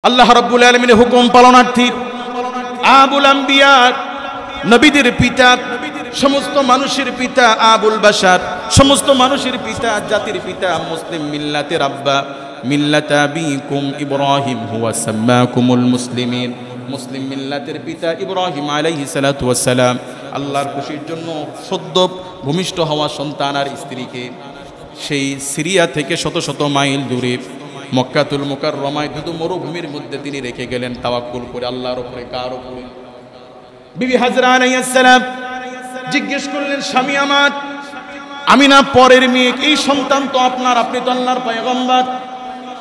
আল্লাহ রাব্বুল আলামিনের হুকুম পালনার্থী আবুল আম্বিয়া, নবীদের পিতা, সমস্ত মানুষের পিতা, আবুল বাশার, সমস্ত মানুষের পিতা, জাতির পিতা, মুসলিম মিল্লাতের আব্বা, মিল্লাত আবিকুম ইব্রাহিম হুয়া সাম্মাকুমুল মুসলিমিন, মুসলিম মিল্লাতের পিতা ইব্রাহিম আলাইহিস সালাতু ওয়াস সালাম আল্লাহর খুশির জন্য সদ্য ভূমিষ্ঠ হওয়া সন্তান আর স্ত্রীকে সেই সিরিয়া থেকে শত শত মাইল দূরে মক্কাতুল মুকাররমায় ধুধু মরুভূমির মধ্যে তিনি রেখে গেলেন তাওয়াক্কুল করে আল্লাহর উপরে। কার উপরে? বিবি হাজরা আলাইহিস সালাম জিজ্ঞেস করলেন, স্বামী আমার, আমি না পরের মেয়ে, এই সন্তান তো আপনার, আপনি তো আল্লাহর পয়গম্বর,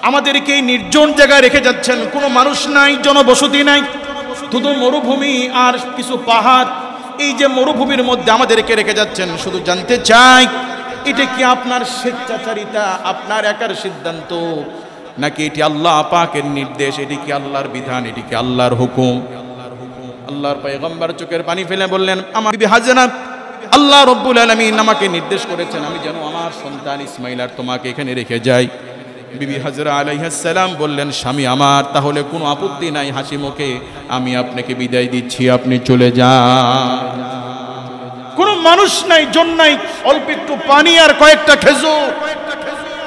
আমাদেরকে এই নির্জন জায়গায় রেখে যাচ্ছেন, কোনো মানুষ নাই, জনবসতি নাই, শুধু মরুভূমি আর কিছু পাহাড়, এই যে মরুভূমির মধ্যে আমাদেরকে রেখে যাচ্ছেন, শুধু জানতে চাই এটা কি আপনার স্বেচ্ছাচারিতা, আপনার একার সিদ্ধান্ত, নাকি এটি আল্লাহ পাকের নির্দেশ, এটি কি আল্লাহর বিধান, এটি কি আল্লাহর হুকুম? আল্লাহর পয়গম্বর চোখের পানি ফেলে বললেন, আমার বিবি হাজরা, আল্লাহ রাব্বুল আলামিন আমাকে নির্দেশ করেছেন আমি যেন আমার সন্তান ইসমাইল আর তোমাকে এখানে রেখে যাই। বিবি হাজরা আলাইহিস সালাম বললেন, স্বামী আমার, তাহলে কোনো আপত্তি নাই, হাসি মুখে আমি আপনাকে বিদায় দিচ্ছি, আপনি চলে যান। কোনো মানুষ নাই, জন নাই, অল্প একটু পানি আর কয়েকটা খেজুর।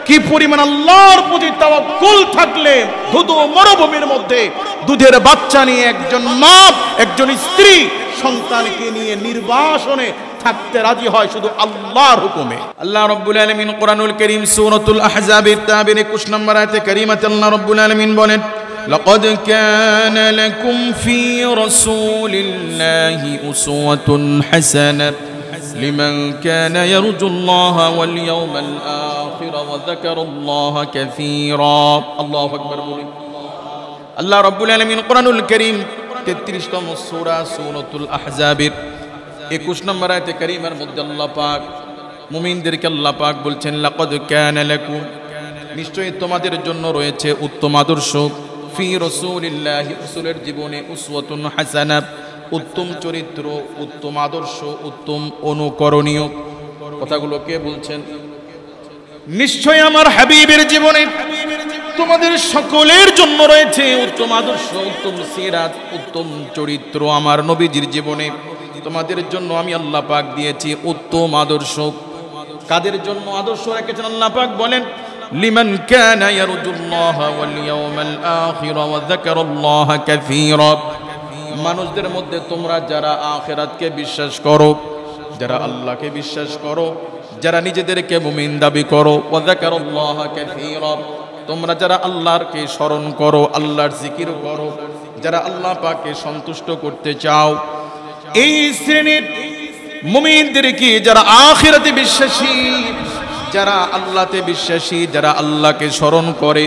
কি পরিমাণ আল্লাহর প্রতি তাওয়াক্কুল থাকলে ধুধু মরুভূমির মধ্যে দুধের বাচ্চা নিয়ে একজন মা, একজন স্ত্রী সন্তানকে নিয়ে নির্বাসনে থাকতে রাজি হয় শুধু আল্লাহর হুকুমে। আল্লাহ রাব্বুল আলামিন কোরআনুল কারীম সূরাতুল আহজাবের 21 নম্বর আয়াতে কারীমাতে আল্লাহ রাব্বুল আলামিন বলেন, লাকাদ কানা লাকুম ফি রাসূলিল্লাহি উসওয়াতুন হাসানাহ লিমান কানা ইয়ারজুল্লাহা ওয়াল ইয়াওমাল আখির ওয়া যাকারাল্লাহা কাসীরা। আল্লাহু আকবার বলেন। আল্লাহ রাব্বুল আলামিন কোরআনুল কারীম 33তম সূরা সূরাতুল আহজাবের 21 নম্বর আয়াতে কারীমার মধ্যে আল্লাহ পাক মুমিনদেরকে আল্লাহ পাক বলছেন, লাকাদ কানা লাকুম, নিশ্চয়ই তোমাদের জন্য রয়েছে উত্তম আদর্শ, ফি রাসূলিল্লাহি, রাসূলের জীবনে, উসওয়াতুন হাসানাহ, উত্তম চরিত্র, উত্তম আদর্শ, উত্তম অনুকরণীয়। কথাগুলো কে বলছেন? নিশ্চয়ই আমার হাবিবের জীবনে তোমাদের সকলের জন্য রয়েছে উত্তম আদর্শ, উত্তম সিরাত, উত্তম চরিত্র। আমার নবীজির জীবনে তোমাদের জন্য আমি আল্লাহ পাক দিয়েছি উত্তম আদর্শ। কাদের জন্য আদর্শ রেখেছেন আল্লাহ পাক বলেন, লিমান কানা ইয়ারজুল্লাহা ওয়াল ইয়াওমাল আখির ওয়া যাকারাল্লাহা কাসীরা। মানুষদের মধ্যে তোমরা যারা আখিরাতকে বিশ্বাস করো, যারা আল্লাহকে বিশ্বাস করো, যারা নিজেদেরকে মুমিন দাবি করো, ওয়া যাকারাল্লাহা কাসীরা, তোমরা যারা আল্লাহকে স্মরণ করো, আল্লাহর জিকির করো, যারা আল্লাহ পাককে সন্তুষ্ট করতে চাও, এই শ্রেণীর মুমিনদেরকে, যারা আখিরাতে বিশ্বাসী, যারা আল্লাহতে বিশ্বাসী, যারা আল্লাহকে স্মরণ করে,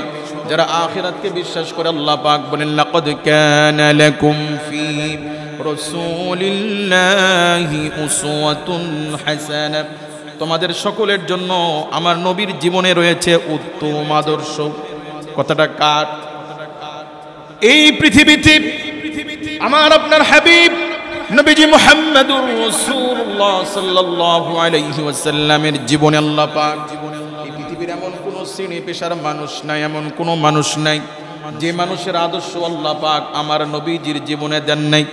যারা আখিরাতকে বিশ্বাস করে, আল্লাহ পাক বলেন, লাকাদ কানা লাকুম ফি রাসূলিল্লাহি উসওয়াতুন হাসানাহ, তোমাদের সকলের জন্য আমার নবীর জীবনে রয়েছে উত্তম আদর্শ। কথাটা কার? এই পৃথিবীতে আমার আপনার হাবিব নবীজি মুহাম্মদুর রাসূলুল্লাহ সাল্লাল্লাহু আলাইহি ওয়াসাল্লামের জীবনে আল্লাহ পাক, এই পৃথিবীর এমন কোন শ্রেণী পেশার মানুষ নাই, এমন কোন মানুষ নাই যে মানুষের আদর্শ আল্লাহ পাক আমার নবীজির জীবনে দেন নাই।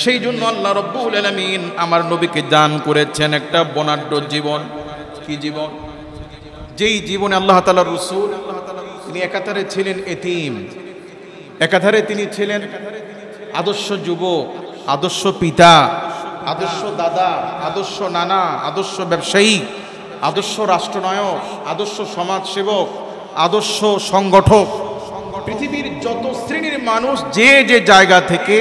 সেই জন্য আল্লাহ রাব্বুল আলামিন আমার নবীকে দান করেছেন একটা বর্ণাঢ্য জীবন। কি জীবন? যেই জীবনে আল্লাহ তাআলার রাসূল তিনি একাধারে ছিলেন এতিম, একাধারে তিনি ছিলেন আদর্শ যুবক, আদর্শ পিতা, আদর্শ দাদা, আদর্শ নানা, আদর্শ ব্যবসায়ী, আদর্শ রাষ্ট্রনায়ক, আদর্শ সমাজসেবক, আদর্শ সংগঠক। পৃথিবীর যত শ্রেণীর মানুষ যে যে জায়গা থেকে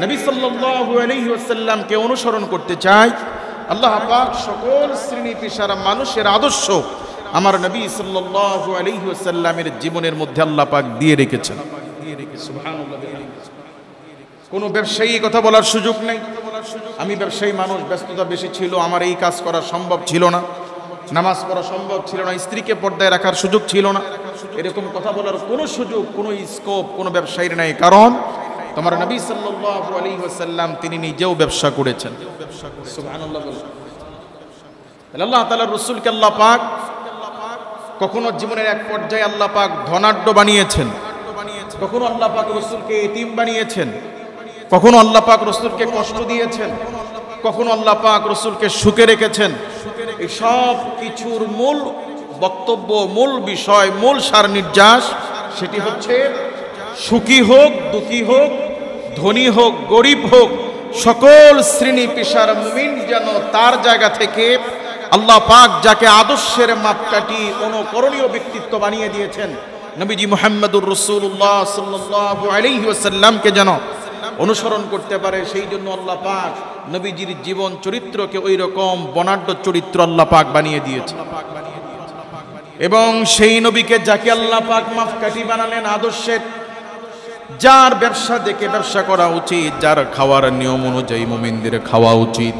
নবী সাল্লাল্লাহু আলাইহি ওয়াসাল্লামকে অনুসরণ করতে চায়, আল্লাহ পাক সকল শ্রেণী পেশার মানুষের আদর্শ আমার নবী সাল্লাল্লাহু আলাইহি ওয়াসাল্লামের জীবনের মধ্যে আল্লাহ পাক দিয়ে রেখেছেন। সুবহানাল্লাহ। কোনো ব্যবসায়ী কথা বলার সুযোগ নেই। আমি ব্যবসায়ী মানুষ, ব্যস্ততা বেশি ছিল, আমার এই কাজ করা সম্ভব ছিল না, নামাজ পড়া সম্ভব ছিল না, স্ত্রীকে পর্দায় রাখার সুযোগ ছিল না, এরকম কথা বলার কোনো সুযোগ, কোনো স্কোপ কোনো ব্যবসায়ীর নাই। কারণ তোমার নবী সাল্লাল্লাহু আলাইহি ওয়াসাল্লাম তিনি নিজেও ব্যবসা করেছেন। সুবহানাল্লাহ। আল্লাহ তাআলার রাসূলকে আল্লাহ পাক কখনো জীবনের এক পর্যায়ে আল্লাহ পাক ধনাঢ্য বানিয়েছেন, কখনো আল্লাহ পাক রাসূলকে এতিম বানিয়েছেন, কখনো আল্লাহ পাক রাসূলকে কষ্ট দিয়েছেন, কখনো আল্লাহ পাক রাসূলকে সুখে রেখেছেন। এই সব কিছুর মূল বক্তব্য, মূল বিষয়, মূল সার নির্যাস সেটি হচ্ছে সুখী হোক, দুঃখী হোক, ধনী হোক, গরিব হোক, সকল শ্রেণী পেশার মুমিন যেন তার জায়গা থেকে আল্লাহ পাক যাকে আদর্শের মাপকাঠি অনুকরণীয় ব্যক্তিত্ব বানিয়ে দিয়েছেন নবীজি মুহাম্মদুর রাসূলুল্লাহ সাল্লাল্লাহু আলাইহি ওয়াসাল্লামকে যেন অনুসরণ করতে পারে। সেই জন্য আল্লাহ পাক নবীজির জীবন চরিত্রকে ওই রকম বর্ণাঢ্য চরিত্র আল্লাহ পাক বানিয়ে দিয়েছে। এবং সেই নবীকে যাকে আল্লাহ পাক মাপকাঠি বানালেন আদর্শের, যার ব্যবসা দেখে ব্যবসা করা উচিত, যার খাওয়ার নিয়ম অনুযায়ী মুমিনদের খাওয়া উচিত,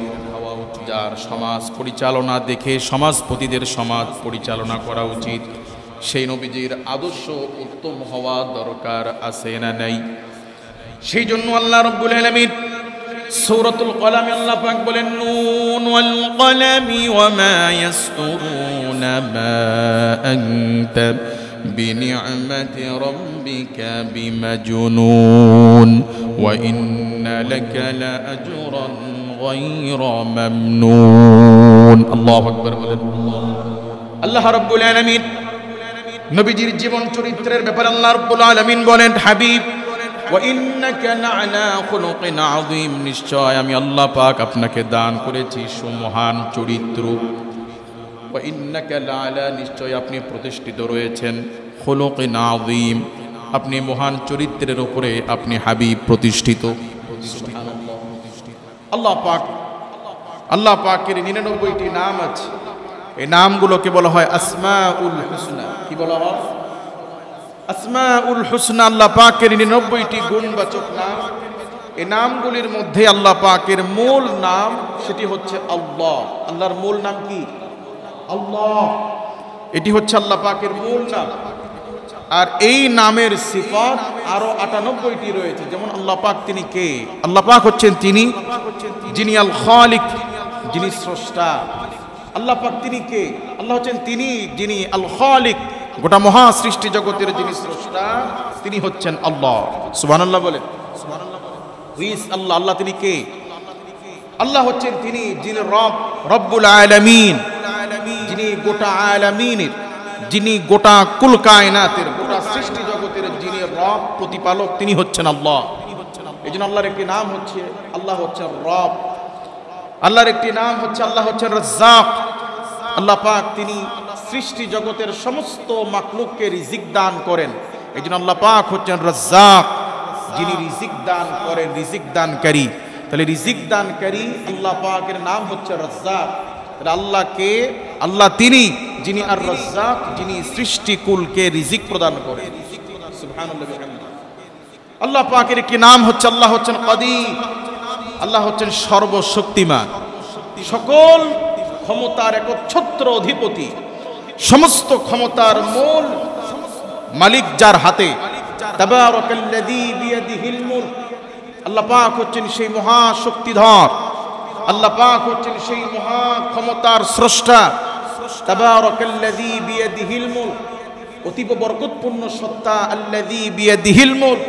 যার সমাজ পরিচালনা দেখে সমাজপতিদের সমাজ পরিচালনা করা উচিত, সেই নবীজির আদর্শ উত্তম হওয়া দরকার আছে না নাই? সেই জন্য আল্লাহ রাব্বুল আলামিন সূরাতুল কলামে আল্লাহ পাক বলেন, নুন ওয়াল কলামি ওয়া মা ইয়াসতুরুনা মা আনতা বিনি'মাতি রাব্বিকা বিমাজনুন ওয়া ইন্না লাকা লাআজরান গায়রা মামনুন। আল্লাহু আকবার বলেন। আল্লাহ রাব্বুল আলামিন নবীজির জীবন চরিত্রের ব্যাপারে আল্লাহ রাব্বুল আলামিন বলেন, হাবিব ওয়া ইন্নাকা লা'আলা খুলুকিন আযীম, নিশ্চয় আমি আল্লাহ পাক আপনাকে দান করেছি সুমহান চরিত্র। ওয়া ইন্নাকা লা'আলা, নিশ্চয় আপনি প্রতিষ্ঠিত রয়েছেন খুলুকিন আযীম, আপনি মহান চরিত্রের উপরে আপনি হাবিব প্রতিষ্ঠিত। সুবহানাল্লাহ। আল্লাহ পাকের 99টি নাম আছে, এই নামগুলোকে বলা হয় আসমাউল হুসনা। কি বলা হয়? আসমাউল হুসনা। আল্লাহ পাকের 99টি গুণবাচক নাম। এই নামগুলির মধ্যে আল্লাহ পাকের মূল নাম সেটি হচ্ছে আল্লাহ। আল্লাহর মূল নাম কি? আল্লাহ। এটি হচ্ছে আল্লাহ পাকের মূল নাম। আর এই নামের সিফাত আরো 98টি রয়েছে। যেমন আল্লাহ পাক তিনি কে? আল্লাহ পাক হচ্ছেন তিনি যিনি আল খালিক, যিনি স্রষ্টা। আল্লাহ পাক তিনি কে? আল্লাহ হচ্ছেন তিনি যিনি আল খালিক, গোটা মহা সৃষ্টি জগতের যিনি স্রষ্টা, তিনি হচ্ছেন আল্লাহ। সুবহানাল্লাহ বলেন। আল্লাহ, আল্লাহ তিনি কে? আল্লাহ হচ্ছেন তিনি যিনি রব্বুল আলামিন, যিনি গোটা আলামিনের, যিনি গোটা কুল কায়নাতের, গোটা সৃষ্টি জগতের যিনি রব, প্রতিপালক, তিনি হচ্ছেন আল্লাহ। এই জন্য আল্লাহর একটি নাম হচ্ছে আল্লাহ হচ্ছেন রব। আল্লাহর একটি নাম হচ্ছে আল্লাহ হচ্ছেন রাজ্জাক। আল্লাহ পাক তিনি সৃষ্টি জগতের সমস্ত মাখলুককে রিজিক দান করেন। এই জন্য আল্লাহ পাক হচ্ছেন রাজ্জাক, যিনি রিজিক দান করেন, রিজিক দানকারী। তাহলে রিজিক দানকারী আল্লাহ পাকের নাম হচ্ছে রাজ্জাক। আল্লাহকে, আল্লাহ তিনি যিনি আর রাজ্জাক, যিনি সৃষ্টিকুলকে রিজিক প্রদান করেন। সুবহানাল্লাহ। আল্লাহ পাকের একটি নাম হচ্ছে আল্লাহ হচ্ছেন কাদির। আল্লাহ হচ্ছেন সর্বশক্তিমান, সকল ক্ষমতার একচ্ছত্র অধিপতি, সমস্ত ক্ষমতার মূল মালিক যার হাতে। তাবারাকাল্লাযী বিয়াদিহিল মুলক, আল্লাহ পাক হচ্ছেন সেই মহা শক্তিধর, আল্লাহ পাক হচ্ছেন সেই মহা ক্ষমতার স্রষ্টা। তাবারাকাল্লাযী বিয়াদিহিল মুলক, অতীব বরকতপূর্ণ সত্তা। আল্লাযী বিয়াদিহিল মুলক,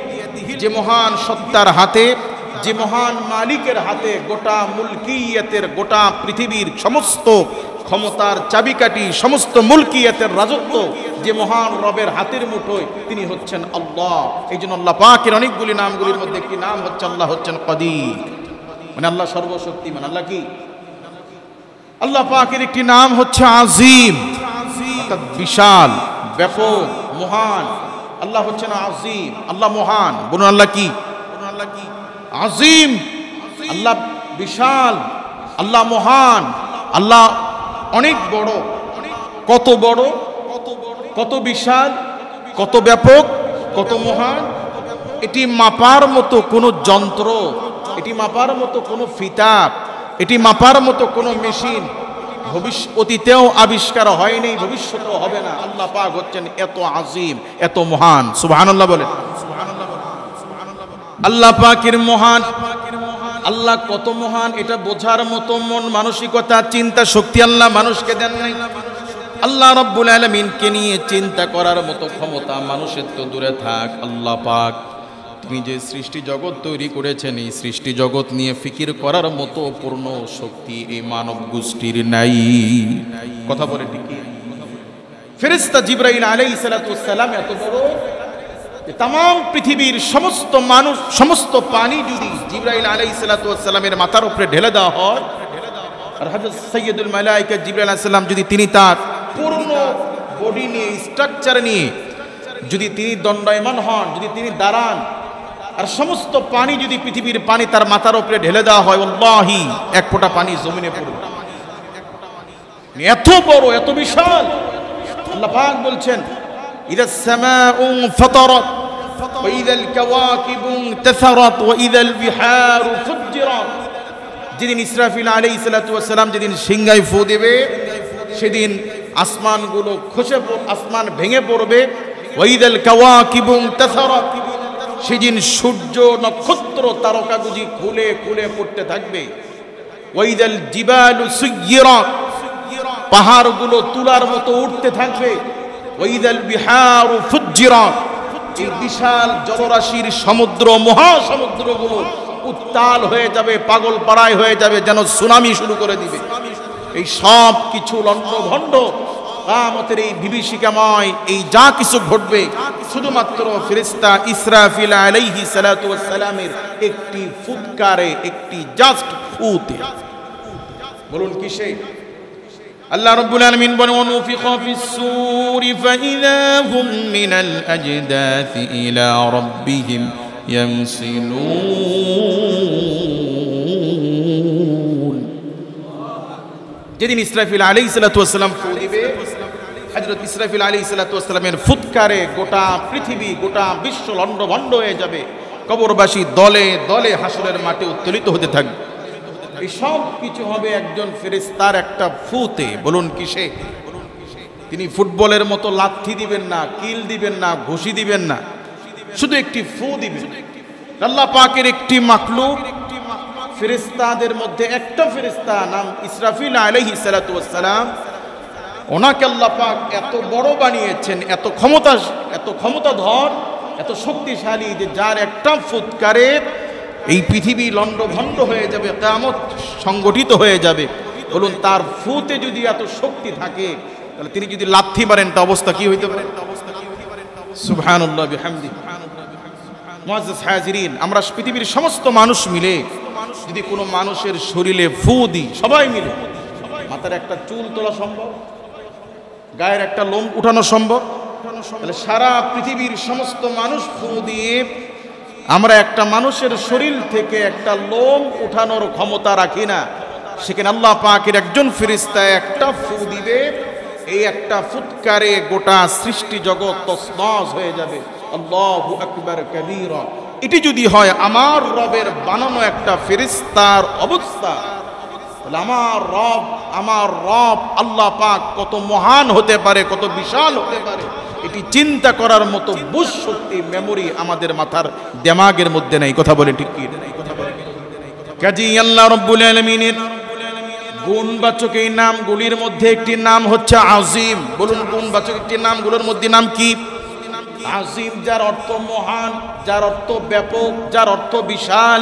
যে মহান সত্তার হাতে, যে মহান মালিকের হাতে গোটা মুলকিয়াতের, গোটা পৃথিবীর সমস্ত ক্ষমতার চাবিকাঠি, সমস্ত মুলকিয়াতের রাজত্ব যে মহান রবের হাতের মুঠোয়, তিনি হচ্ছেন আল্লাহ। এই জন্য আল্লাহ পাকের অনেকগুলি নামগুলির মধ্যে একটি নাম হচ্ছে আল্লাহ হচ্ছেন কাদির, মানে আল্লাহ সর্বশক্তিমান। আল্লাহ কি? আল্লাহ পাকের একটি নাম হচ্ছে আজিম, অর্থাৎ বিশাল, ব্যাপক, মহান। আল্লাহ হচ্ছেন আজিম, আল্লাহ মহান। বলুন আল্লাহ কি? আল্লাহ কি? আজিম। আল্লাহ বিশাল, আল্লাহ মহান, আল্লাহ অনেক বড়। কত বড়, কত বিশাল, কত ব্যাপক, কত মহান, এটি মাপার মতো কোনো যন্ত্র, এটি মাপার মতো কোনো ফিতা, এটি মাপার মতো কোনো মেশিন অতীতেও আবিষ্কার হয়নি, ভবিষ্যতেও হবে না। আল্লাহ পাক হচ্ছেন এত আজিম, এত মহান। সুবহানাল্লাহ বলেন। আল্লাহ পাকের মহান, আল্লাহ কত মহান এটা বোঝার মতো মন মানসিকতা, চিন্তা শক্তি আল্লাহ মানুষকে দেন নাই। আল্লাহ রাব্বুল আলামিনকে নিয়ে চিন্তা করার মতো ক্ষমতা মানুষের তো দূরে থাক, আল্লাহ পাক তিনি যে সৃষ্টি জগৎ তৈরি করেছেন এই সৃষ্টি জগৎ নিয়ে ফিকির করার মতো পূর্ণ শক্তি এই মানব গোষ্ঠীর নাই। কথা বলে ঠিকই। ফেরেশতা জিবরাইল আলাইহিস সালাতু ওয়াস সালাম এত বড় যে তাম পৃথিবীর সমস্ত মানুষ, সমস্ত পানি যদি জিবরাইল আলাইহিস সালাতু ওয়াস সালামের মাথার উপরে ঢেলে দেওয়া হয়, আর হযরত সাইয়্যিদুল মালায়েকা জিবরাইল আলাইহিস সালাম যদি তিনি তার পূর্ণ বডি নিয়ে, স্ট্রাকচার নিয়ে যদি তিনি দণ্ডায়মান হন, যদি তিনি দাঁড়ান, আর সমস্ত পানি যদি পৃথিবীর পানি তার মাথার উপরে ঢেলে দেওয়া হয়, আল্লাহি এক ফোঁটা পানি জমিনে পড়বে। এত বড়, এত বিশাল। আল্লাহ পাক বলছেন ইদাস সামাউ ফাতারাত ওয়া ইদাল কাওয়াকিবু ইনতাসারাত ওয়া ইদাল বিহারু ফুজ্জিরাত। যেদিন ইসরাফিল আলাইহিস সালাতু ওয়াস সালাম যেদিন সিংহায় ফু দেবে, সেদিন আসমানগুলো খসে আসমান ভেঙে পড়বে। ওয়া ইদাল কাওয়াকিবু ইনতাসারাত, সেদিন সূর্য নক্ষত্র তারকাগুজি খুলে খুলে পড়তে থাকবে। ওয়া ইদাল জিবালু সুয়্যিরাত, পাহাড়গুলো তুলার মতো উঠতে থাকবে। ওয়া ইদাল বিহারু ফুজ্জিরাত, এই বিশাল জলরাশির সমুদ্র, মহাসমুদ্রগুলো উত্তাল হয়ে যাবে, পাগল পাড়ায় হয়ে যাবে, যেন সুনামি শুরু করে দিবে। এই সব কিছু লণ্ডভণ্ড কিয়ামতের এই বিভীষিকাময় এই যা কিছু ঘটবে শুধুমাত্র ফেরেশতা ইসরাফিল আলাইহিস সালাতু ওয়াস সালামের একটি ফুৎকারে, একটি জাস্ট ফুতে। বলুন কিসে? আল্লাহ রাব্বুল আলামিন বলেন ওয়ানুফিখা ফিস সূরি ফাইযা হুম মিনাল আজদাসি ইলা রাব্বিহিম ইয়ামসিলুন। যেদিন ইসরাফিল আলাইহিস সালাতু ওয়াস সালাম ফু দিবে, হযরত ইসরাফিল আলাইহিস সালাতু ওয়াস সালামের ফুৎকারে গোটা পৃথিবী, গোটা বিশ্ব লণ্ডভণ্ড হয়ে যাবে। কবরবাসী দলে দলে হাসরের মাঠে উত্তোলিত হতে থাকবে। এই সব কিছু হবে একজন ফেরেশতার একটা ফুতে। বলুন কিসে? তিনি ফুটবলের মতো লাথি দিবেন না, কিল দিবেন না, ঘুষি দিবেন না, শুধু একটি ফু দিবেন। আল্লাহ পাকের একটি মাখলুক, ফেরেশতাদের মধ্যে একটা ফেরেশতা নাম ইসরাফিল আলাইহিস সালাতু ওয়াস সালাম, ওনাকে আল্লাহ পাক এত বড় বানিয়েছেন, এত ক্ষমতাধর, এত শক্তিশালী যে যার একটা ফুৎকারে এই পৃথিবী লণ্ডভণ্ড হয়ে যাবে, কিয়ামত সংগঠিত হয়ে যাবে। বলুন তার ফুতে যদি এত শক্তি থাকে, তাহলে তিনি যদি লাথি মারেন তা অবস্থা কি হইতে পারে? সুবহানাল্লাহ বিহামদিহি। মুআজ্জাজ হাজিরিন, আমরা পৃথিবীর সমস্ত মানুষ মিলে যদি কোনো মানুষের শরীরে ফু দিই, সবাই মিলে, মাথার একটা চুল তোলা সম্ভব, গায়ের একটা লোম উঠানো সম্ভব, তাহলে সারা পৃথিবীর সমস্ত মানুষ ফু দিয়ে আমরা একটা মানুষের শরীর থেকে একটা লোম উঠানোর ক্ষমতা রাখি না। সেখানে আল্লাহ পাকের একজন ফেরেশতা একটা ফু দিবে, এই একটা ফুৎকারে গোটা সৃষ্টি জগৎ তছনছ হয়ে যাবে। আল্লাহু আকবার কাবীরা। এটি যদি হয় আমার রবের বানানো একটা ফেরেশতার অবস্থা, তাহলে আমার রব আল্লাহ পাক কত মহান হতে পারে, কত বিশাল হতে পারে, এটি চিন্তা করার মতো বুঝ শক্তি, মেমোরি আমাদের মাথার দিমাগের মধ্যে নেই। কথা বলে ঠিক কি? কাজী আল্লাহ রাব্বুল আলামিনের গুণবাচক এই নামগুলির মধ্যে একটি নাম হচ্ছে আজিম। বলুন গুণবাচক একটি নামগুলোর মধ্যে নাম কি? আজিম, যার অর্থ মহান, যার অর্থ ব্যাপক, যার অর্থ বিশাল।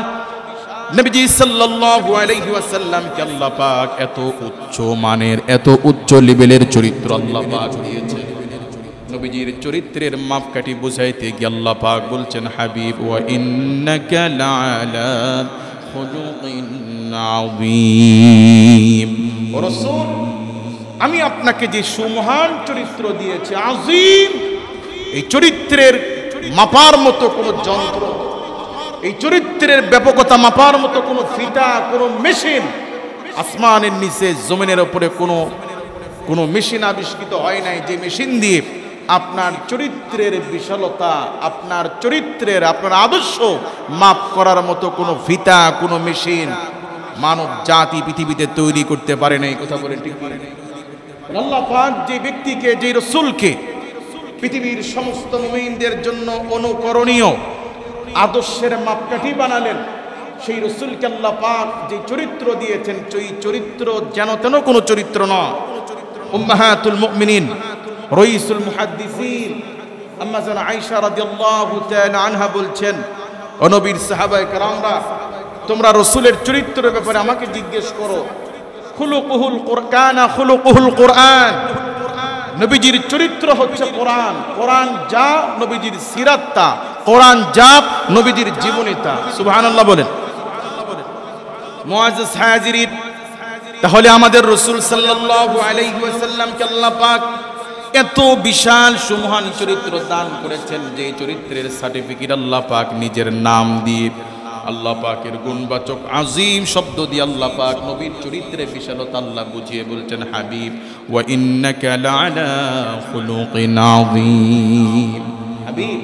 নবীজি সাল্লাল্লাহু আলাইহি ওয়াসাল্লামকে আল্লাহ পাক এত উচ্চ মানের, এত উচ্চ লেভেলের চরিত্র আল্লাহ পাক দিয়েছেন। নবীজির চরিত্রের মাপকাঠি বুঝাইতে গিয়ে আল্লাহ পাক বলছেন হাবিব ওয়া ইন্নাকা লাআলা খুলুকিন আযীম। ও রাসূল, আমি আপনাকে যে সুমহান চরিত্র দিয়েছি, আযীম, এই চরিত্রের মাপার মতো কোনো যন্ত্র, এই চরিত্রের ব্যাপকতা মাপার মতো কোনো ফিতা, কোনো মেশিন আসমানের নিচে জমিনের উপরে কোনো মেশিন আবিষ্কৃত হয় নাই, যে মেশিন দিয়ে আপনার চরিত্রের বিশালতা, আপনার চরিত্রের, আপনার আদর্শ মাপ করার মতো কোনো ফিতা, কোনো মেশিন মানব জাতি পৃথিবীতে তৈরি করতে পারে না। এই কথা বলে ঠিক পারে না। আল্লাহ পাক যে ব্যক্তিকে, যে রাসূলকে পৃথিবীর সমস্ত মুমিনদের জন্য অনুকরণীয় আদর্শের মাপকাঠি বানালেন, সেই রাসূলকে আল্লাহ পাক যে চরিত্র দিয়েছেন, সেই চরিত্র যেন তেন কোনো চরিত্র নয়। উম্মাহাতুল মুমিনিন রাইসুল মুহাদ্দিসিন আম্মা জান আয়েশা রাদিয়াল্লাহু তাআলা আনহা বলছেন, ও নবীর সাহাবায়ে কেরামরা, তোমরা রাসূলের চরিত্রের ব্যাপারে আমাকে জিজ্ঞেস করো। খুলুকুহুল কুরআন, খুলুকুহুল কুরআন, নবীজির চরিত্র হচ্ছে কোরআন। কোরআন যা নবীজির সিরাত তা, কোরআন যা নবীজির জীবনী তা। সুবহানাল্লাহ বলেন। মুআজ্জাজ হাজিরিন, তাহলে আমাদের রাসূল সাল্লাল্লাহু আলাইহি ওয়াসাল্লামকে আল্লাহ পাক এত বিশাল সুমহান চরিত্র দান করেছেন, যে চরিত্রের সার্টিফিকেট আল্লাহ পাক নিজের নাম দিয়ে, আল্লাহ পাকের গুণবাচক আজিম শব্দ দিয়ে আল্লাহ পাক নবীর চরিত্রের বিশালতা আল্লাহ বুঝিয়ে বলছেন, হাবিব ওয়া ইন্নাকা লাআলা খুলুকিন আযীম। হাবিব,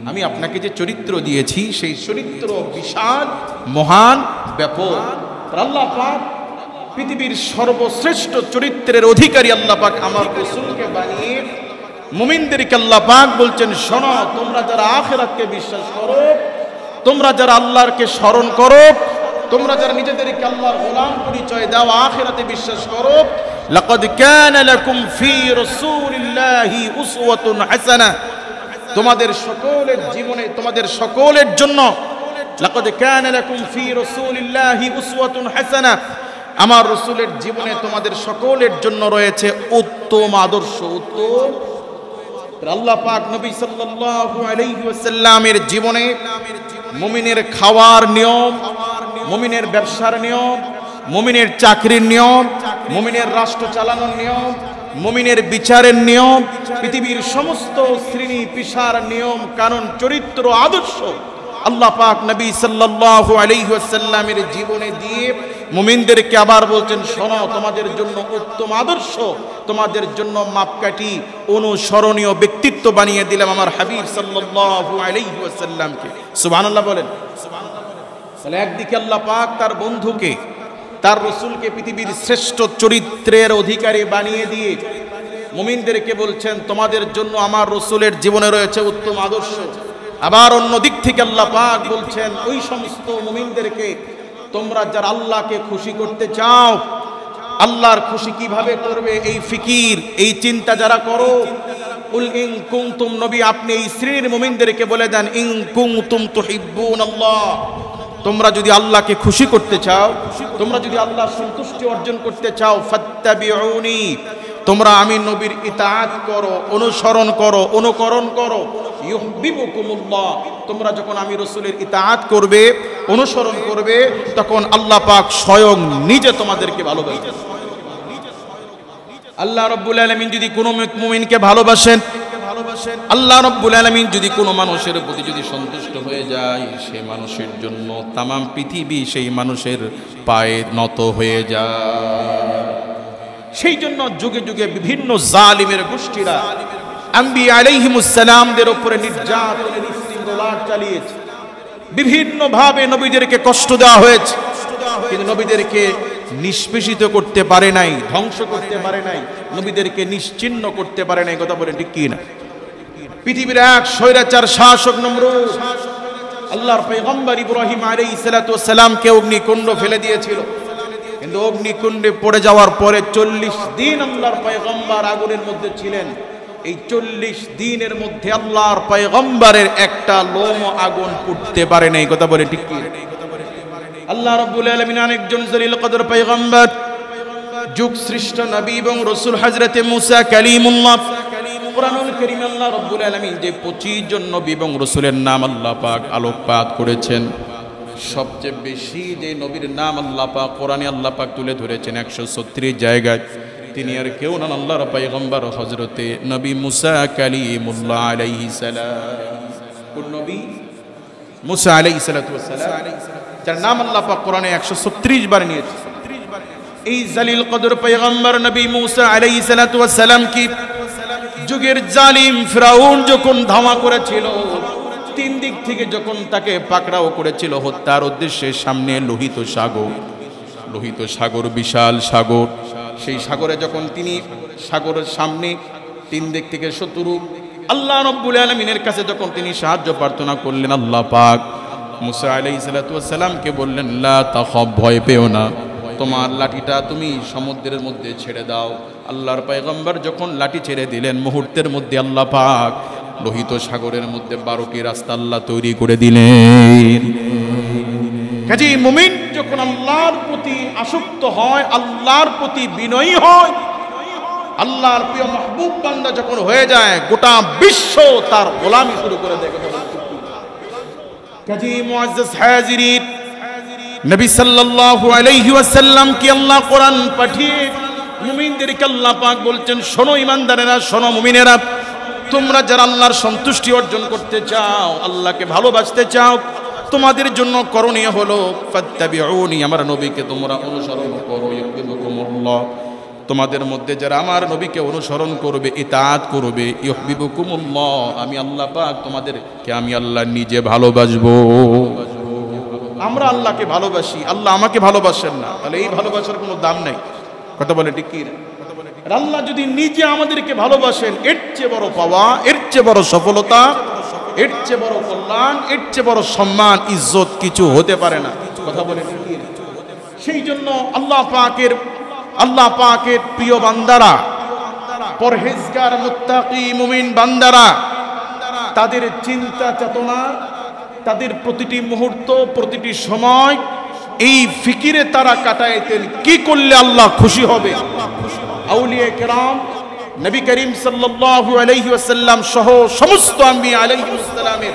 আমি আপনাকে যে চরিত্র দিয়েছি সেই চরিত্র বিশাল, মহান, ব্যাপক। আল্লাহ পাক পৃথিবীর সর্বশ্রেষ্ঠ চরিত্রের অধিকারী আল্লাহ পাক আমার রাসূলকে বানিয়ে মুমিনদেরকে আল্লাহ পাক বলছেন, শোনো, তোমরা যারা আখিরাতকে বিশ্বাস করো, তোমরা যারা আল্লাহকে স্মরণ করো, তোমরা যারা নিজেদেরকে আল্লাহর গোলাম পরিচয় দাও, আখিরাতে বিশ্বাস করো, লাকাদ কানা লাকুম ফি রাসূলিল্লাহি উসওয়াতুন হাসানাহ, তোমাদের সকলের জীবনে, তোমাদের সকলের জন্য, লাকাদ কানা লাকুম ফি রাসূলিল্লাহি উসওয়াতুন হাসানাহ, আমার রাসূলের জীবনে তোমাদের সকলের জন্য রয়েছে উত্তম আদর্শ। উত্তম আল্লাহ পাক নবী সাল্লাল্লাহু আলাইহি ওয়াসাল্লামের জীবনে মুমিনের খাওয়ার নিয়ম, মুমিনের ব্যবসার নিয়ম, মুমিনের চাকরির নিয়ম, মুমিনের রাষ্ট্র চালানোর নিয়ম, মুমিনের বিচারের নিয়ম, পৃথিবীর সমস্ত শ্রেণী পেশার নিয়ম কানুন, চরিত্র, আদর্শ আল্লাহ পাক নবী সাল্লাল্লাহু আলাইহি ওয়াসাল্লামের জীবনে দিয়ে মুমিনদেরকে আবার বলছেন, শোনো, তোমাদের জন্য উত্তম আদর্শ, তোমাদের জন্য মাপকাঠি, অনুসরণীয় ব্যক্তিত্ব বানিয়ে দিলাম আমার হাবিব সাল্লাল্লাহু আলাইহি ওয়াসাল্লামকে। সুবহানাল্লাহ বলেন। তাহলে একদিকে আল্লাহ পাক তার বন্ধুকে, তার রাসূলকে পৃথিবীর শ্রেষ্ঠ চরিত্রের অধিকারী বানিয়ে দিয়ে মুমিনদেরকে বলছেন, তোমাদের জন্য আমার রাসূলের জীবনে রয়েছে উত্তম আদর্শ। আবার অন্য দিক থেকে আল্লাহ পাক বলছেন ওই সমস্ত মুমিনদেরকে, তোমরা যারা আল্লাহকে খুশি করতে চাও, আল্লাহর খুশি কিভাবে করবে এই ফিকির, এই চিন্তা যারা করো, উল ইন কুনতুম, নবী আপনি এই শ্রেণীর মুমিনদেরকে বলে দেন, ইন কুনতুম তুহিব্বুনাল্লাহ, তোমরা যদি আল্লাহকে খুশি করতে চাও, তোমরা যদি আল্লাহর সন্তুষ্টি অর্জন করতে চাও, ফাত্তাবিউনি, তোমরা আমি নবীর ইতাআত করো, অনুসরণ করো, অনুকরণ করো, ইউহিব্বুকুমুল্লাহ, তোমরা যখন আমি রাসূলের ইতাআত করবে, অনুসরণ করবে, তখন আল্লাহ পাক স্বয়ং নিজে তোমাদেরকে ভালোবাসবেন। আল্লাহ রাব্বুল আলামিন যদি কোনো মুমিনকে ভালোবাসেন, আল্লাহ রাব্বুল আলামিন যদি কোনো মানুষের প্রতি যদি সন্তুষ্ট হয়ে যায়, সেই মানুষের জন্য তামাম পৃথিবী সেই মানুষের পায়ে নত হয়ে যায়। সেই জন্য যুগে যুগে বিভিন্ন জালিমের গোষ্ঠীরা আম্বিয়া আলাইহিমুস সালামদের উপরে নির্যাতনের শৃঙ্খলা চালিয়েছে, বিভিন্ন ভাবে নবীদেরকে কষ্ট দেওয়া হয়েছে, কিন্তু নবীদেরকে নিষ্পেষিত করতে পারে নাই, ধ্বংস করতে পারে নাই, নবীদেরকে নিশ্চিহ্ন করতে পারে নাই। কথা বলেন ঠিক কি না? পৃথিবীর এক স্বৈরাচার শাসক নমরুদ আল্লাহর পয়গম্বর ইব্রাহিম আলাইহিস সালাতু ওয়াস সালামকে অগ্নিকুণ্ড ফেলে দিয়েছিল, কিন্তু অগ্নিকুণ্ডে পড়ে যাওয়ার পরে 40 দিন আল্লাহর পয়গম্বর আগুনের মধ্যে ছিলেন। এই 40 দিনের মধ্যে আল্লাহর পয়গম্বরের একটা লোম আগুন পুড়তে পারে নাই। কথা বলে ঠিক কি? আল্লাহ রাব্বুল আলামিন অনেকজন জলিল কদর পয়গম্বর, যুগ শ্রেষ্ঠ নবী এবং রাসূল হযরতে মুসা কালিমুল্লাহ, কুরআনুল কারীম আল্লাহ রাব্বুল আলামিন যে 25 জন নবী এবং রাসূলের নাম আল্লাহ পাক আলোকপাত করেছেন, সবচেয়ে বেশি যে নবীর নাম আল্লাহ পাক কোরআনে আল্লাহ পাক তুলে ধরেছেন 136 জায়গায়, তিনি আর কেউ নন আল্লাহর পয়গম্বর হযরতে নবী মুসা কালিমুল্লাহ আলাইহিস সালাম। কোন নবী? মুসা আলাইহিস সালাতু ওয়াস সালাম, যার নাম আল্লাহ পাক কোরআনে 136 বার নিয়েছে। এই জলিল কদর পয়গম্বর নবী মুসা আলাইহিস সালাতু ওয়াস সালাম কি যুগের জালিম ফিরাউন যখন ধাওয়া করেছিল, 3 দিক থেকে যখন তাকে পাকড়াও করেছিল হত্যার উদ্দেশ্যে, সামনে লোহিত সাগর, বিশাল সাগর, সেই সাগরে যখন তিনি সাগরের সামনে 3 দিক থেকে শত্রু, আল্লাহ রাব্বুল আলামিনের কাছে যখন তিনি সাহায্য প্রার্থনা করলেন, আল্লাহ পাক মুসা আলাইহিস সালাতু ওয়াস সালামকে বললেন, লা তাখাফ, ভয় পেও না, তোমার লাঠিটা তুমি সমুদ্রের মধ্যে ছেড়ে দাও, আল্লাহর পয়গম্বর যখন লাঠি ছেড়ে দিলেন, মুহূর্তের মধ্যে আল্লাহ পাক লোহিত সাগরের মধ্যে 12টি রাস্তা আল্লাহ তৈরি করে দিলেন। কাজেই মুমিন যখন আল্লাহর প্রতি আসক্ত হয়, আল্লাহর প্রতি বিনয়ী হয়, আল্লাহর প্রিয় মাহবুব বান্দা যখন হয়ে যায়, গোটা বিশ্ব তার গোলামি শুরু করে দেয়। কাজী মুআজ্জাজ হাজিরিন, নবী সাল্লাল্লাহু আলাইহি ওয়াসাল্লাম কি আল্লাহ কোরআন পাঠিয়ে মুমিনদেরকে আল্লাহ পাক বলছেন, শোনো ইমানদারেরা, শোনো মুমিনেরা, তোমরা যারা আল্লাহর সন্তুষ্টি অর্জন করতে চাও, আল্লাহকে ভালোবাসতে চাও, তোমাদের জন্য করণীয় হলো ফাত্তাবিউনি, আমার নবীকে তোমরা অনুসরণ করো, ইউহিব্বুকুমুল্লাহ, তোমাদের মধ্যে যারা আমার নবীকে অনুসরণ করবে, ইতাআত করবে, ইউহিব্বুকুমুল্লাহ, আমি আল্লাহ পাক তোমাদেরকে আমি আল্লাহ নিজে ভালোবাসবো। আমরা আল্লাহকে ভালোবাসি, আল্লাহ আমাকে ভালোবাসেন না, তাহলে এই ভালোবাসার কোনো দাম নাই। কথা বলে ঠিক কি না? আল্লাহ যদি নিজে আমাদেরকে ভালোবাসেন, এর চেয়ে বড় পাওয়া, এর চেয়ে বড় সফলতা, এর চেয়ে বড় কল্যাণ, এর চেয়ে বড় সম্মান, ইজ্জত কিছু হতে পারে না। কথা বলে ঠিক কি না? সেই জন্য আল্লাহ পাকের প্রিয় বান্দারা, পরহেজগার মুত্তাকি মুমিন বান্দারা, তাদের চিন্তা চেতনা, তাদের প্রতিটি মুহূর্ত, প্রতিটি সময় এই ফিকিরে তারা কাটাইতেন, কি করলে আল্লাহ খুশি হবে। আউলিয়া কেরাম, নবী করিম সাল্লাল্লাহু আলাইহি ওয়াসাল্লাম সহ সমস্ত আম্বিয়া আলাইহিস সালামের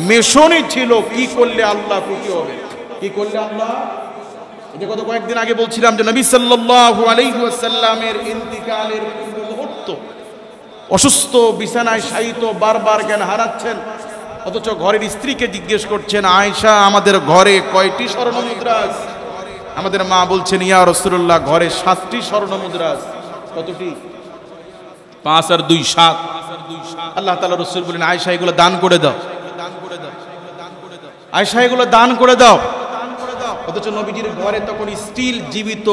মিশনই ছিল কি করলে আল্লাহ খুশি হবে, কি করলে আল্লাহ। এই যে গত কয়েকদিন আগে বলছিলাম যে নবী সাল্লাল্লাহু আলাইহি ওয়াসাল্লামের ইন্তিকালের মুহূর্ত, অসুস্থ, বিছানায় শায়িত, বারবার জ্ঞান হারাচ্ছেন, অথচ ঘরের স্ত্রীকে জিজ্ঞেস করছেন, আয়েশা, আমাদের ঘরে কয়টি স্বর্ণ মুদ্রা আছে? আমাদের মা বলছেন, ইয়া রাসূলুল্লাহ, ঘরে 7টি স্বর্ণ মুদ্রা আছে। কতটি? 5 আর 2 7। আল্লাহ তাআলা রাসূল বলেন, আয়েশা, এগুলো দান করে দাও, আয়েশা, এগুলো দান করে দাও। অথচ নবীজির ঘরে তখন স্টিল জীবিত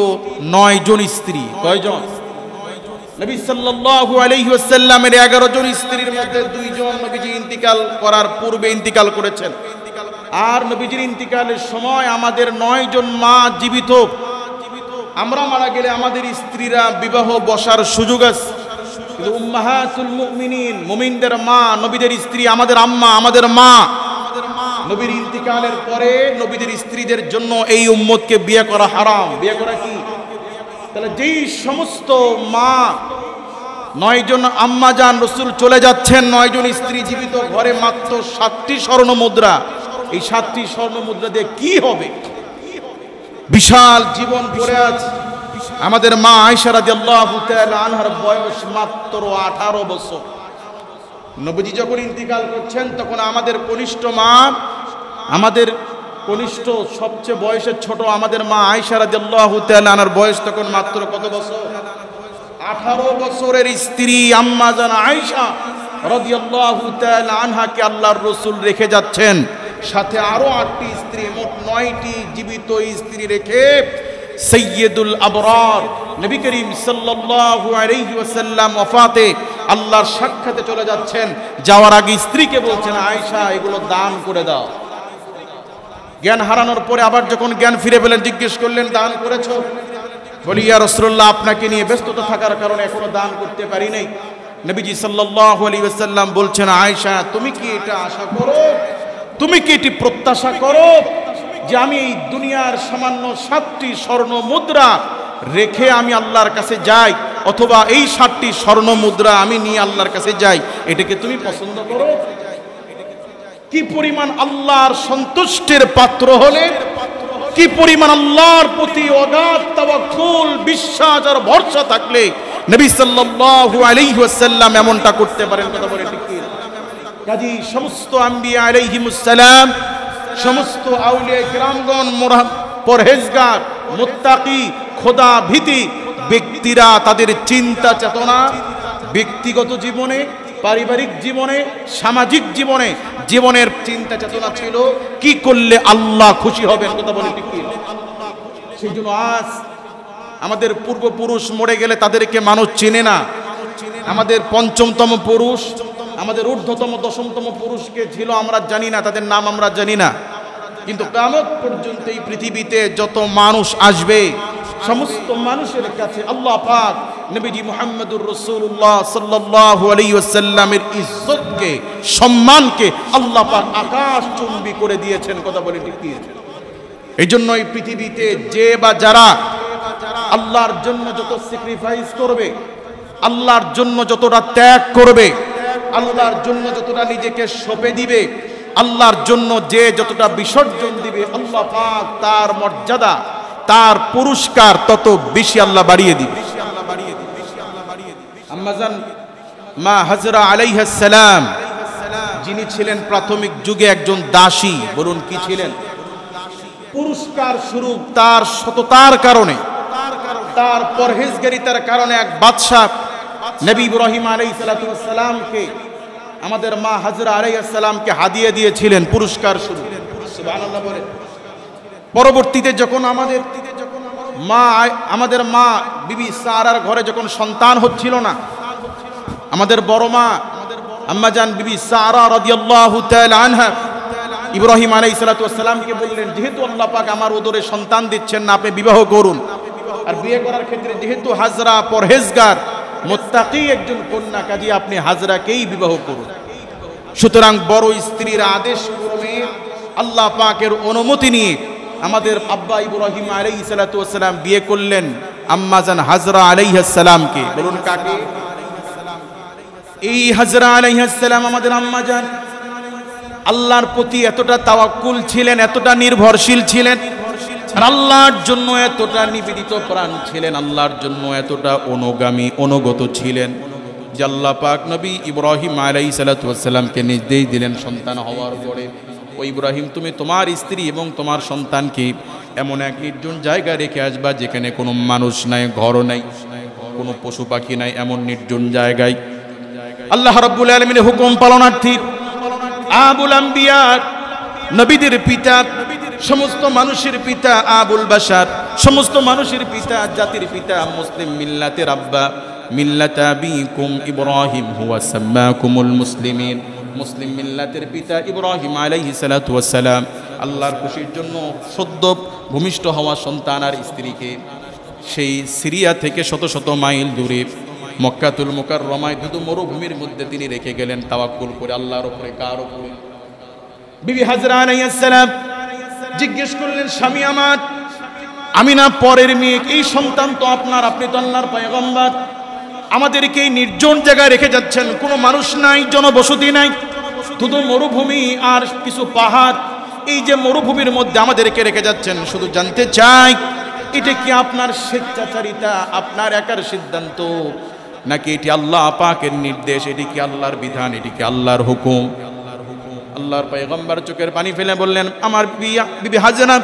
9 জন স্ত্রী। কয়জন? নবী সাল্লাল্লাহু আলাইহি ওয়াসাল্লামের 11 জন স্ত্রীর মধ্যে 2 জন নবীজি ইন্তিকাল করার পূর্বে ইন্তিকাল করেছেন, আর নবীজির ইন্তিকালের সময় আমাদের 9 জন মা জীবিত। আমরা মারা গেলে আমাদের স্ত্রীরা বিবাহ বসার সুযোগ আছে, কিন্তু উম্মাহাতুল মুমিনিন, মুমিনদের মা, নবীদের স্ত্রী, আমাদের আম্মা, আমাদের মা, নবীর ইন্তিকালের পরে নবীদের স্ত্রীদের জন্য এই উম্মতকে বিয়ে করা হারাম। বিয়ে করা কি? তাহলে যেই সমস্ত মা, 9 জন আম্মা জান রাসূল চলে যাচ্ছেন, 9 জন স্ত্রী জীবিত, ঘরে মাত্র 7টি স্বর্ণ মুদ্রা। এই 7টি স্বর্ণ মুদ্রা দিয়ে কি হবে? বিশাল জীবন পড়ে আছে। আমাদের মা আয়েশা রাদিয়াল্লাহু তাআলা আনহার বয়স মাত্র 18 বছর। নবীজি যখন ইন্তিকাল করছেন তখন আমাদের কনিষ্ঠ মা, আমাদের কনিষ্ঠ সবচেয়ে বয়সের ছোট আমাদের মা আয়েশা রাদিয়াল্লাহু তাআলা আনহার বয়স তখন মাত্র কত বছর? 18 বছরের স্ত্রী আম্মা জান আয়েশা রাদিয়াল্লাহু তাআলা আনহাকে আল্লাহর রাসূল রেখে যাচ্ছেন, সাথে আরো 8টি স্ত্রী, মোট 9টি জীবিত স্ত্রী রেখে সাইয়্যিদুল আবরার নবী করিম সাল্লাল্লাহু আলাইহি ওয়াসাল্লাম ওয়াফাতে আল্লাহর সাক্ষাতে চলে যাচ্ছেন। যাওয়ার আগে স্ত্রীকে বলছেন, আয়েশা, এগুলো দান করে দাও। জ্ঞান হারানোর পরে আবার যখন জ্ঞান ফিরে পেলেন, জিজ্ঞেস করলেন, দান করেছো? বলি, ইয়া রাসূলুল্লাহ, আপনাকে নিয়ে ব্যস্ততা থাকার কারণে এখনো দান করতে পারি নাই। নবীজি সাল্লাল্লাহু আলাইহি ওয়াসাল্লাম বলছেন, আয়েশা, তুমি কি এটা আশা করো, তুমি কি এটি প্রত্যাশা করো যে আমি এই দুনিয়ার সামান্য 7টি স্বর্ণ মুদ্রা রেখে আমি আল্লাহর কাছে যাই, অথবা এই 7টি স্বর্ণ মুদ্রা আমি নিয়ে আল্লাহর কাছে যাই? এটাকে তুমি পছন্দ করো? কি পরিমাণ আল্লাহর সন্তুষ্টির পাত্র হলে, কি পরিমাণ আল্লাহর প্রতি অগাধ তাওয়াক্কুল, বিশ্বাস আর ভরসা থাকলে নবী সাল্লাল্লাহু আলাইহি ওয়াসাল্লাম এমনটা করতে পারেন। কথা বলে ঠিক কি? কাজী সমস্ত আম্বিয়া আলাইহিমুস সালাম, সমস্ত আউলিয়া কিরামগণ, পরহেজগার, মুত্তাকি, খোদা ভীতি ব্যক্তিরা তাদের চিন্তা চেতনা ব্যক্তিগত জীবনে, পারিবারিক জীবনে, সামাজিক জীবনে, জীবনের চিন্তা চেতনা ছিল কি করলে আল্লাহ খুশি হবেন। কথা বলে ঠিক কি? সেই জন্য আজ আমাদের পূর্বপুরুষ মরে গেলে তাদেরকে মানুষ চেনে না। আমাদের 5মতম পুরুষ, আমাদের ঊর্ধ্বতম 10মতম পুরুষকে ছিল আমরা জানি না, তাদের নাম আমরা জানি না। কিন্তু কিয়ামত পর্যন্ত এই পৃথিবীতে যত মানুষ আসবে, সমস্ত মানুষের কাছে আল্লাহ পাক নবীজি মুহাম্মদুর রাসূলুল্লাহ সাল্লাল্লাহু আলাইহি ওয়াসাল্লামের ইজ্জতকে, সম্মানকে আল্লাহ পাক আকাশচুম্বী করে দিয়েছেন। কথা বলে ঠিক দিয়েছেন। এই জন্য এই পৃথিবীতে যে বা যারা আল্লাহর জন্য যত স্যাক্রিফাইস করবে, আল্লাহর জন্য যতটা ত্যাগ করবে, আল্লাহর জন্য যতটা নিজেকে সঁপে দিবে, আল্লাহর জন্য যে যতটা বিসর্জন দিবে, আল্লাহ পাক তার মর্যাদা, তার পুরস্কার তত বেশি আল্লাহ বাড়িয়ে দিবে। আম্মাজান মা হাজরা আলাইহিস সালাম, যিনি ছিলেন প্রাথমিক যুগে একজন দাসী, বলুন কি ছিলেন? পুরস্কার স্বরূপ তার সততার কারণে, তার পরহেজগারিতার কারণে এক বাদশা নবী ইব্রাহিম আলাইহিস সালামকে, আমাদের মা হাজরা আলাইহিস সালামকে হাদিয়া দিয়েছিলেন পুরস্কার স্বরূপ। সুবহানাল্লাহ বলে। পরবর্তীতে যখন আমাদের মা বিবি সারার ঘরে যখন সন্তান হচ্ছিল না, আমাদের বড় মা আম্মাজান বিবি সারা রাদিয়াল্লাহু তাআলা আনহা ইব্রাহিম আলাইহিস সালামকে বললেন, যেহেতু আল্লাহ পাক আমার উদরে সন্তান দিচ্ছেন না, আপনি বিবাহ করুন। আর বিয়ে করার ক্ষেত্রে যেহেতু হাজরা পরহেজগার মুত্তাকি একজন কন্যা, কাজী আপনি হাজরাকেই বিবাহ করুন। সুতরাং বড় স্ত্রীর আদেশ ক্রমে আল্লাহ পাকের অনুমতি নিয়ে আমাদের আব্বা ইব্রাহিম আলাইহিস সালাম বিয়ে করলেন আম্মাজান হাজরা আলাইহিস সালামকে। বলুন কাকে? এই হাজরা আলাইহিস সালাম আমাদের আম্মাজান আল্লাহর প্রতি এতটা তাওয়াক্কুল ছিলেন, এতটা নির্ভরশীল ছিলেন, আর আল্লাহর জন্য এতটা নিবেদিত প্রাণ ছিলেন, আল্লাহর জন্য এতটা অনুগামী অনুগত ছিলেন যে আল্লাহ পাক নবী ইব্রাহিম আলাইহিস সালামকে নির্দেশ দিলেন সন্তান হওয়ার পরে, ও ইব্রাহিম তুমি তোমার স্ত্রী এবং তোমার সন্তানকে এমন এক নির্জন জায়গায় রেখে আসবা যেখানে কোনো মানুষ নাই, ঘর নাই, কোনো পশু পাখি নাই, এমন নির্জন জায়গায়। আল্লাহ রাব্বুল আলামিনের হুকুম পালনার্থী আবুল আম্বিয়া, নবীদের পিতা, সমস্ত মানুষের পিতা আবুল বাশার, সমস্ত মানুষের পিতা, জাতির পিতা, মুসলিম মিল্লাতের আব্বা, মিল্লাত আবিকুম ইব্রাহিম হুয়া সাম্মাকুমুল মুসলিমিন, মুসলিম মিল্লাতের পিতা ইব্রাহিম আলাইহিস সালাতু ওয়াস সালাম আল্লাহর খুশির জন্য সদ্য ভূমিষ্ঠ হওয়া সন্তান আর স্ত্রীকে সেই সিরিয়া থেকে শত শত মাইল দূরে মক্কাতুল মুকাররমায় ধুধু মরুভূমির মধ্যে তিনি রেখে গেলেন তাওয়াক্কুল করে আল্লাহর উপরে। কার উপরে? বিবি হাজরা আলাইহিস সালাম জিজ্ঞেস করলেন, স্বামী আমার, আমি না পরের মেয়ে, এই সন্তান তো আপনার, আপনি তো আল্লাহর পয়গম্বর, আমাদেরকে এই নির্জন জায়গায় রেখে যাচ্ছেন, কোনো মানুষ নাই, জনবসতি নাই, শুধু মরুভূমি আর কিছু পাহাড়, এই যে মরুভূমির মধ্যে আমাদেরকে রেখে যাচ্ছেন, শুধু জানতে চাই এটা কি আপনার স্বেচ্ছাচারিতা, আপনার একার সিদ্ধান্ত, নাকি এটি আল্লাহ পাকের নির্দেশ, এটি কি আল্লাহর বিধান, এটি কি আল্লাহর হুকুম? আল্লাহর পয়গম্বর চোখের পানি ফেলে বললেন, আমার বিবি হাজরা,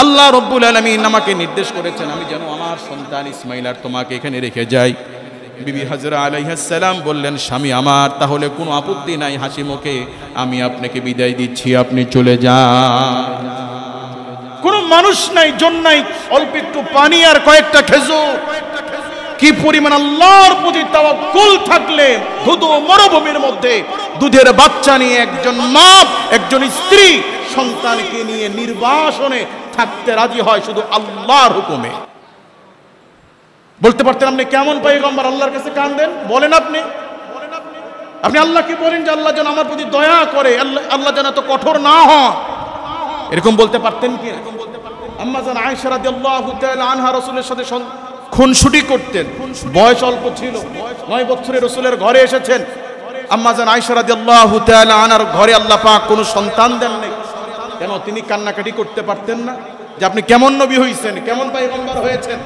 আল্লাহ রব্বুল আলামিন আমাকে নির্দেশ করেছেন আমি যেন আমার সন্তান ইসমাইল আর তোমাকে এখানে রেখে যাই। বিবি হাজরা আলাইহিস সালাম বললেন, স্বামী আমার, তাহলে কোনো আপত্তি নাই, হাসি মুখে আমি আপনাকে বিদায় দিচ্ছি, আপনি চলে যান। কোনো মানুষ নাই, জন নাই, অল্প একটু পানি আর কয়েকটা খেজুর। কি পরিমাণ আল্লাহর প্রতি তাওয়াক্কুল থাকলে ধুধু মরুভূমির মধ্যে দুধের বাচ্চা নিয়ে একজন মা, একজন স্ত্রী সন্তানকে নিয়ে নির্বাসনে থাকতে রাজি হয় শুধু আল্লাহর হুকুমে। বলতে পারতেন আপনি কেমন পয়গম্বর, আল্লাহর কাছে কাঁদেন, বলেন আপনি আল্লাহকে বলেন যে আল্লাহ যেন আমার প্রতি দয়া করে, আল্লাহ যেন এত কঠোর না হয়, এরকম বলতে পারতেন কি? আম্মা জান আয়েশা রাদিয়াল্লাহু তাআলা আনহা রাসূলের সাথে খুনসুটি করতেন, বয়স অল্প ছিল, 9 বছরে রাসূলের ঘরে এসেছেন। আম্মা জান আয়েশা রাদিয়াল্লাহু তাআলা আনহার ঘরে আল্লাহ পাক কোনো সন্তান দেন নাই, কেন? তিনি কান্নাকাটি করতে পারতেন না যে আপনি কেমন নবী হয়েছেন, কেমন পয়গম্বর হয়েছেন,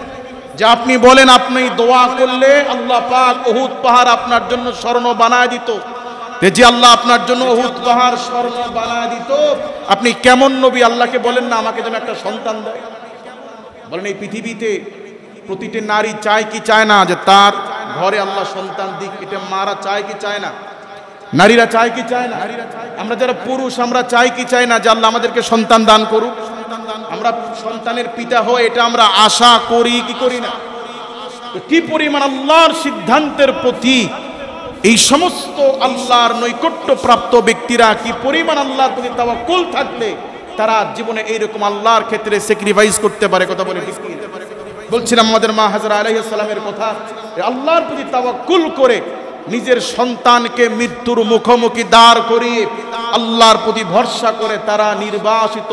যে আপনি বলেন আপনি দোয়া করলে আল্লাহ পাক উহুদ পাহাড় আপনার জন্য স্বর্ণ বানায় দিত, যে আল্লাহ আপনার জন্য উহুদ পাহাড় স্বর্ণ বানায় দিত, আপনি কেমন নবী? আল্লাহকে বলেন না আমাকে যেন একটা সন্তান দেয়। বলেন এই পৃথিবীতে প্রতিটি নারী চায় কি চায় না যে তার ঘরে আল্লাহ সন্তান দিক? এটা মারা চায় কি চায় না? নারীরা চায় কি চায় না? আমরা যারা পুরুষ আমরা চাই কি চাই না যে আল্লাহ আমাদেরকে সন্তান দান করুক? আমরা সন্তানের পিতা হয়ে এটা আমরা আশা করি কি করি না? কি পরিমাণ আল্লাহর সিদ্ধান্তের প্রতি এই সমস্ত আল্লাহর নৈকট্য প্রাপ্ত ব্যক্তিরা কি পরিমাণ আল্লাহর প্রতি তাওয়াক্কুল থাকলে তারা জীবনে এইরকম আল্লাহর ক্ষেত্রে স্যাক্রিফাইস করতে পারে। কথা বলে বলছিলাম আমাদের মা হাজরা আলাইহিস সালামের কথা, আল্লাহর প্রতি তাওয়াক্কুল করে নিজের সন্তানকে মৃত্যুর মুখোমুখি দাঁড় করিয়ে আল্লাহর প্রতি ভরসা করে তারা নির্বাসিত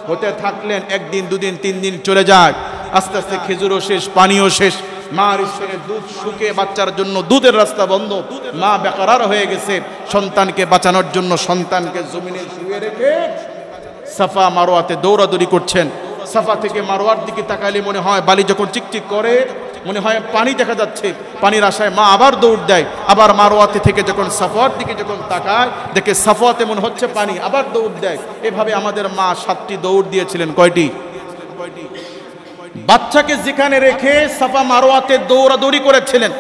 হতে থাকলেন। একদিন, দুদিন, 3 দিন চলে যায়, আস্তে আস্তে খেজুরও শেষ, পানিও শেষ, মার স্তনে দুধ শুকিয়ে বাচ্চার জন্য দুধের রাস্তা বন্ধ, মা বেকরার হয়ে গেছে। সন্তানকে বাঁচানোর জন্য সন্তানকে জমিনে শুয়ে রেখে সাফা মারওয়াতে দৌড়াদৌড়ি করছেন। সাফা থেকে মারওয়ার দিকে তাকালে মনে হয় বালি যখন চিকচিক করে মনে হয় পানি দেখা যাচ্ছে, পানির আশায় মা আবার দৌড় দেয়। আবার মারওয়াতে থেকে যখন সাফার দিকে যখন তাকায় দেখে সাফাতে মনে হচ্ছে পানি, আবার দৌড় দেয়। এভাবে আমাদের মা 7টি দৌড় দিয়েছিলেন। কয়টি? বাচ্চাকে যেখানে রেখে সাফা মারওয়াতে দৌড়াদৌড়ি করেছিলেন।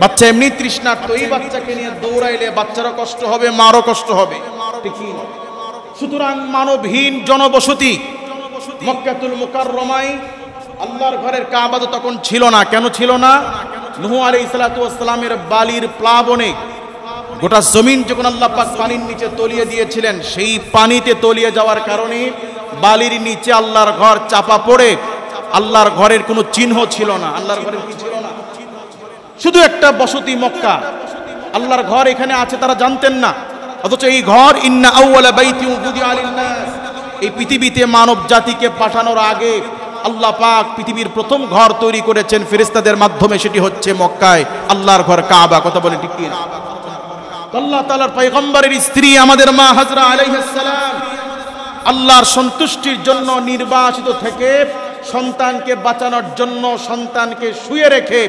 বাচ্চা এমনি তৃষ্ণার্ত, এই বাচ্চাকে নিয়ে দৌড়াইলে বাচ্চারও কষ্ট হবে, মারও কষ্ট হবে, ঠিক কি? সুতরাং মানবহীন জনবসতি মক্কাতুল মুকাররমায় আল্লাহর ঘরের কাবা তো তখন ছিল না। কেন ছিল না? নূহ আলাইহিস সালাতু ওয়াস সালামের বালির প্লাবনে গোটা জমিন যখন আল্লাহ পাক পানির নিচে তলিয়ে দিয়েছিলেন, সেই পানিতে তলিয়ে যাওয়ার কারণে বালির নিচে আল্লাহর ঘর চাপা পড়ে আল্লাহর ঘরের কোনো চিহ্ন ছিল না। আল্লাহর ঘরের কি ছিল না? শুধু একটা বসতি মক্কা, আল্লাহর ঘর এখানে আছে তারা জানতেন না। অথচ এই ঘর ইন্না আউওয়ালা বাইতি উযিআ লিন-নাস, এই পৃথিবীতে মানব জাতিকে পাঠানোর আগে আল্লাহ পাক পৃথিবীর প্রথম ঘর তৈরি করেছেন ফেরেশতাদের মাধ্যমে, সেটি হচ্ছে মক্কায় আল্লাহর ঘর কাবা। কথা বলে ঠিক কি? আল্লাহ তাআলার পয়গম্বরের স্ত্রী আমাদের মা হাজরা আলাইহিস সালাম আল্লাহর সন্তুষ্টির জন্য নির্বাসিত থেকে সন্তানকে বাঁচানোর জন্য সন্তানকে শুয়ে রেখে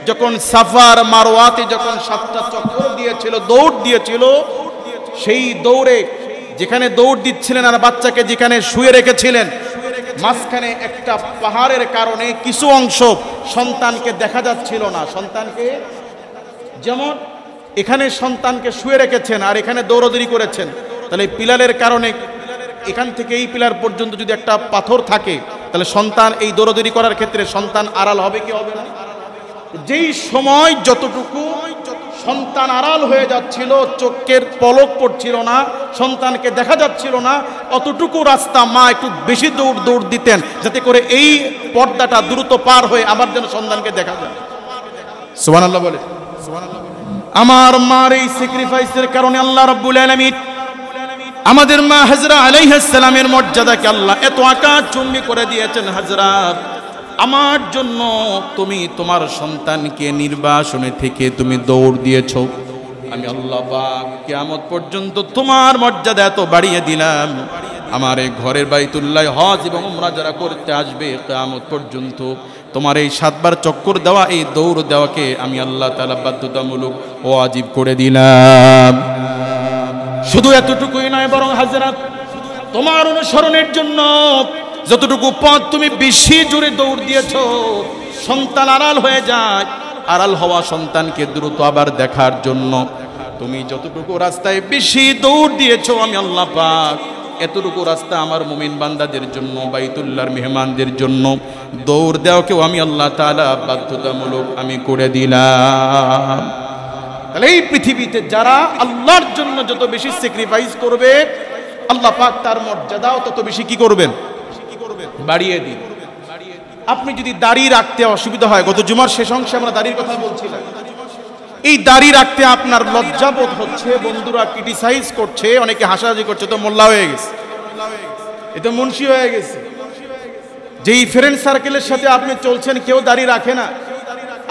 যখন সাফার মারওয়াতে যখন 7টা চক্কর দিয়েছিল, দৌড় দিয়েছিল, সেই দৌড়ে যেখানে দৌড় দিচ্ছিলেন আর বাচ্চাকে যেখানে শুয়ে রেখেছিলেন, মাঝখানে একটা পাহাড়ের কারণে কিছু অংশ সন্তানকে দেখা যাচ্ছিল না। সন্তানকে যেমন এখানে সন্তানকে শুয়ে রেখেছেন আর এখানে দৌড়াদৌড়ি করেছেন, তাহলে পিলারের কারণে এখান থেকে এই পিলার পর্যন্ত যদি একটা পাথর থাকে তাহলে সন্তান এই দৌড়াদৌড়ি করার ক্ষেত্রে সন্তান আড়াল হবে কি হবে না? যেই সময় যতটুকু সন্তান আড়াল হয়ে যাচ্ছিল, চোখের পলক পড়ছিল না, সন্তানকে দেখা যাচ্ছিল না, অতটুকু রাস্তা মা একটু বেশি দৌড় দিতেন যাতে করে এই পর্দাটা দ্রুত পার হয়ে আবার যেন সন্তানকে দেখা যায়। সুবহানাল্লাহ বলে। আমার মার এই স্যাক্রিফাইসের কারণে আল্লাহ রাব্বুল আলামিন আমাদের মা হাজরা আলাইহিস সালামের মর্যাদাকে আল্লাহ এত আকাশচুম্বী করে দিয়েছেন। হাজরা, আমার জন্য তুমি তোমার সন্তানকে নির্বাসনে থেকে তুমি দৌড় দিয়েছ, আমি আল্লাহ পাক কিয়ামত পর্যন্ত তোমার মর্যাদা এত বাড়িয়ে দিলাম। আমার এই ঘরের বাইতুল্লাহ হজ এবং উমরা যারা করতে আসবে কিয়ামত পর্যন্ত তোমার এই 7 বার চক্কর দেওয়া, এই দৌড় দেওয়াকে আমি আল্লাহ তাআলা বাধ্যতামূলক ও ওয়াজিব করে দিলাম। শুধু এতটুকুই নয়, বরং হাজরাত তোমার অনুসরণের জন্য যতটুকু পথ তুমি বেশি জোরে দৌড় দিয়েছ, সন্তান আড়াল হয়ে যায়, আড়াল হওয়া সন্তানকে দ্রুত আবার দেখার জন্য তুমি যতটুকু রাস্তায় বেশি দৌড় দিয়েছ, আমি আল্লাহ পাক এতটুকু রাস্তা আমার মুমিন বান্দাদের জন্য, বাইতুল্লাহর মেহমানদের জন্য দৌড় দেওয়াকেও আমি আল্লাহ তাআলা বাধ্যতামূলক আমি করে দিলাম। তাহলে এই পৃথিবীতে যারা আল্লাহর জন্য যত বেশি স্যাক্রিফাইস করবে, আল্লাহ পাক তার মর্যাদাও তত বেশি কি করবেন? বাড়িয়ে দিন। আপনি যদি দাড়ি রাখতে অসুবিধা হয়, গত জুমার শেষ অংশে আমরা দাড়ির কথা বলছিলাম, এই দাড়ি রাখতে আপনার লজ্জাবোধ হচ্ছে, বন্ধুরা ক্রিটিসাইজ করছে, অনেকে হাসাহাসি করছে, তো মোল্লা হয়ে গেছে, এ তো মুন্সি হয়ে গেছে। যেই ফ্রেন্ড সার্কেলের সাথে আপনি চলছেন কেউ দাড়ি রাখে না,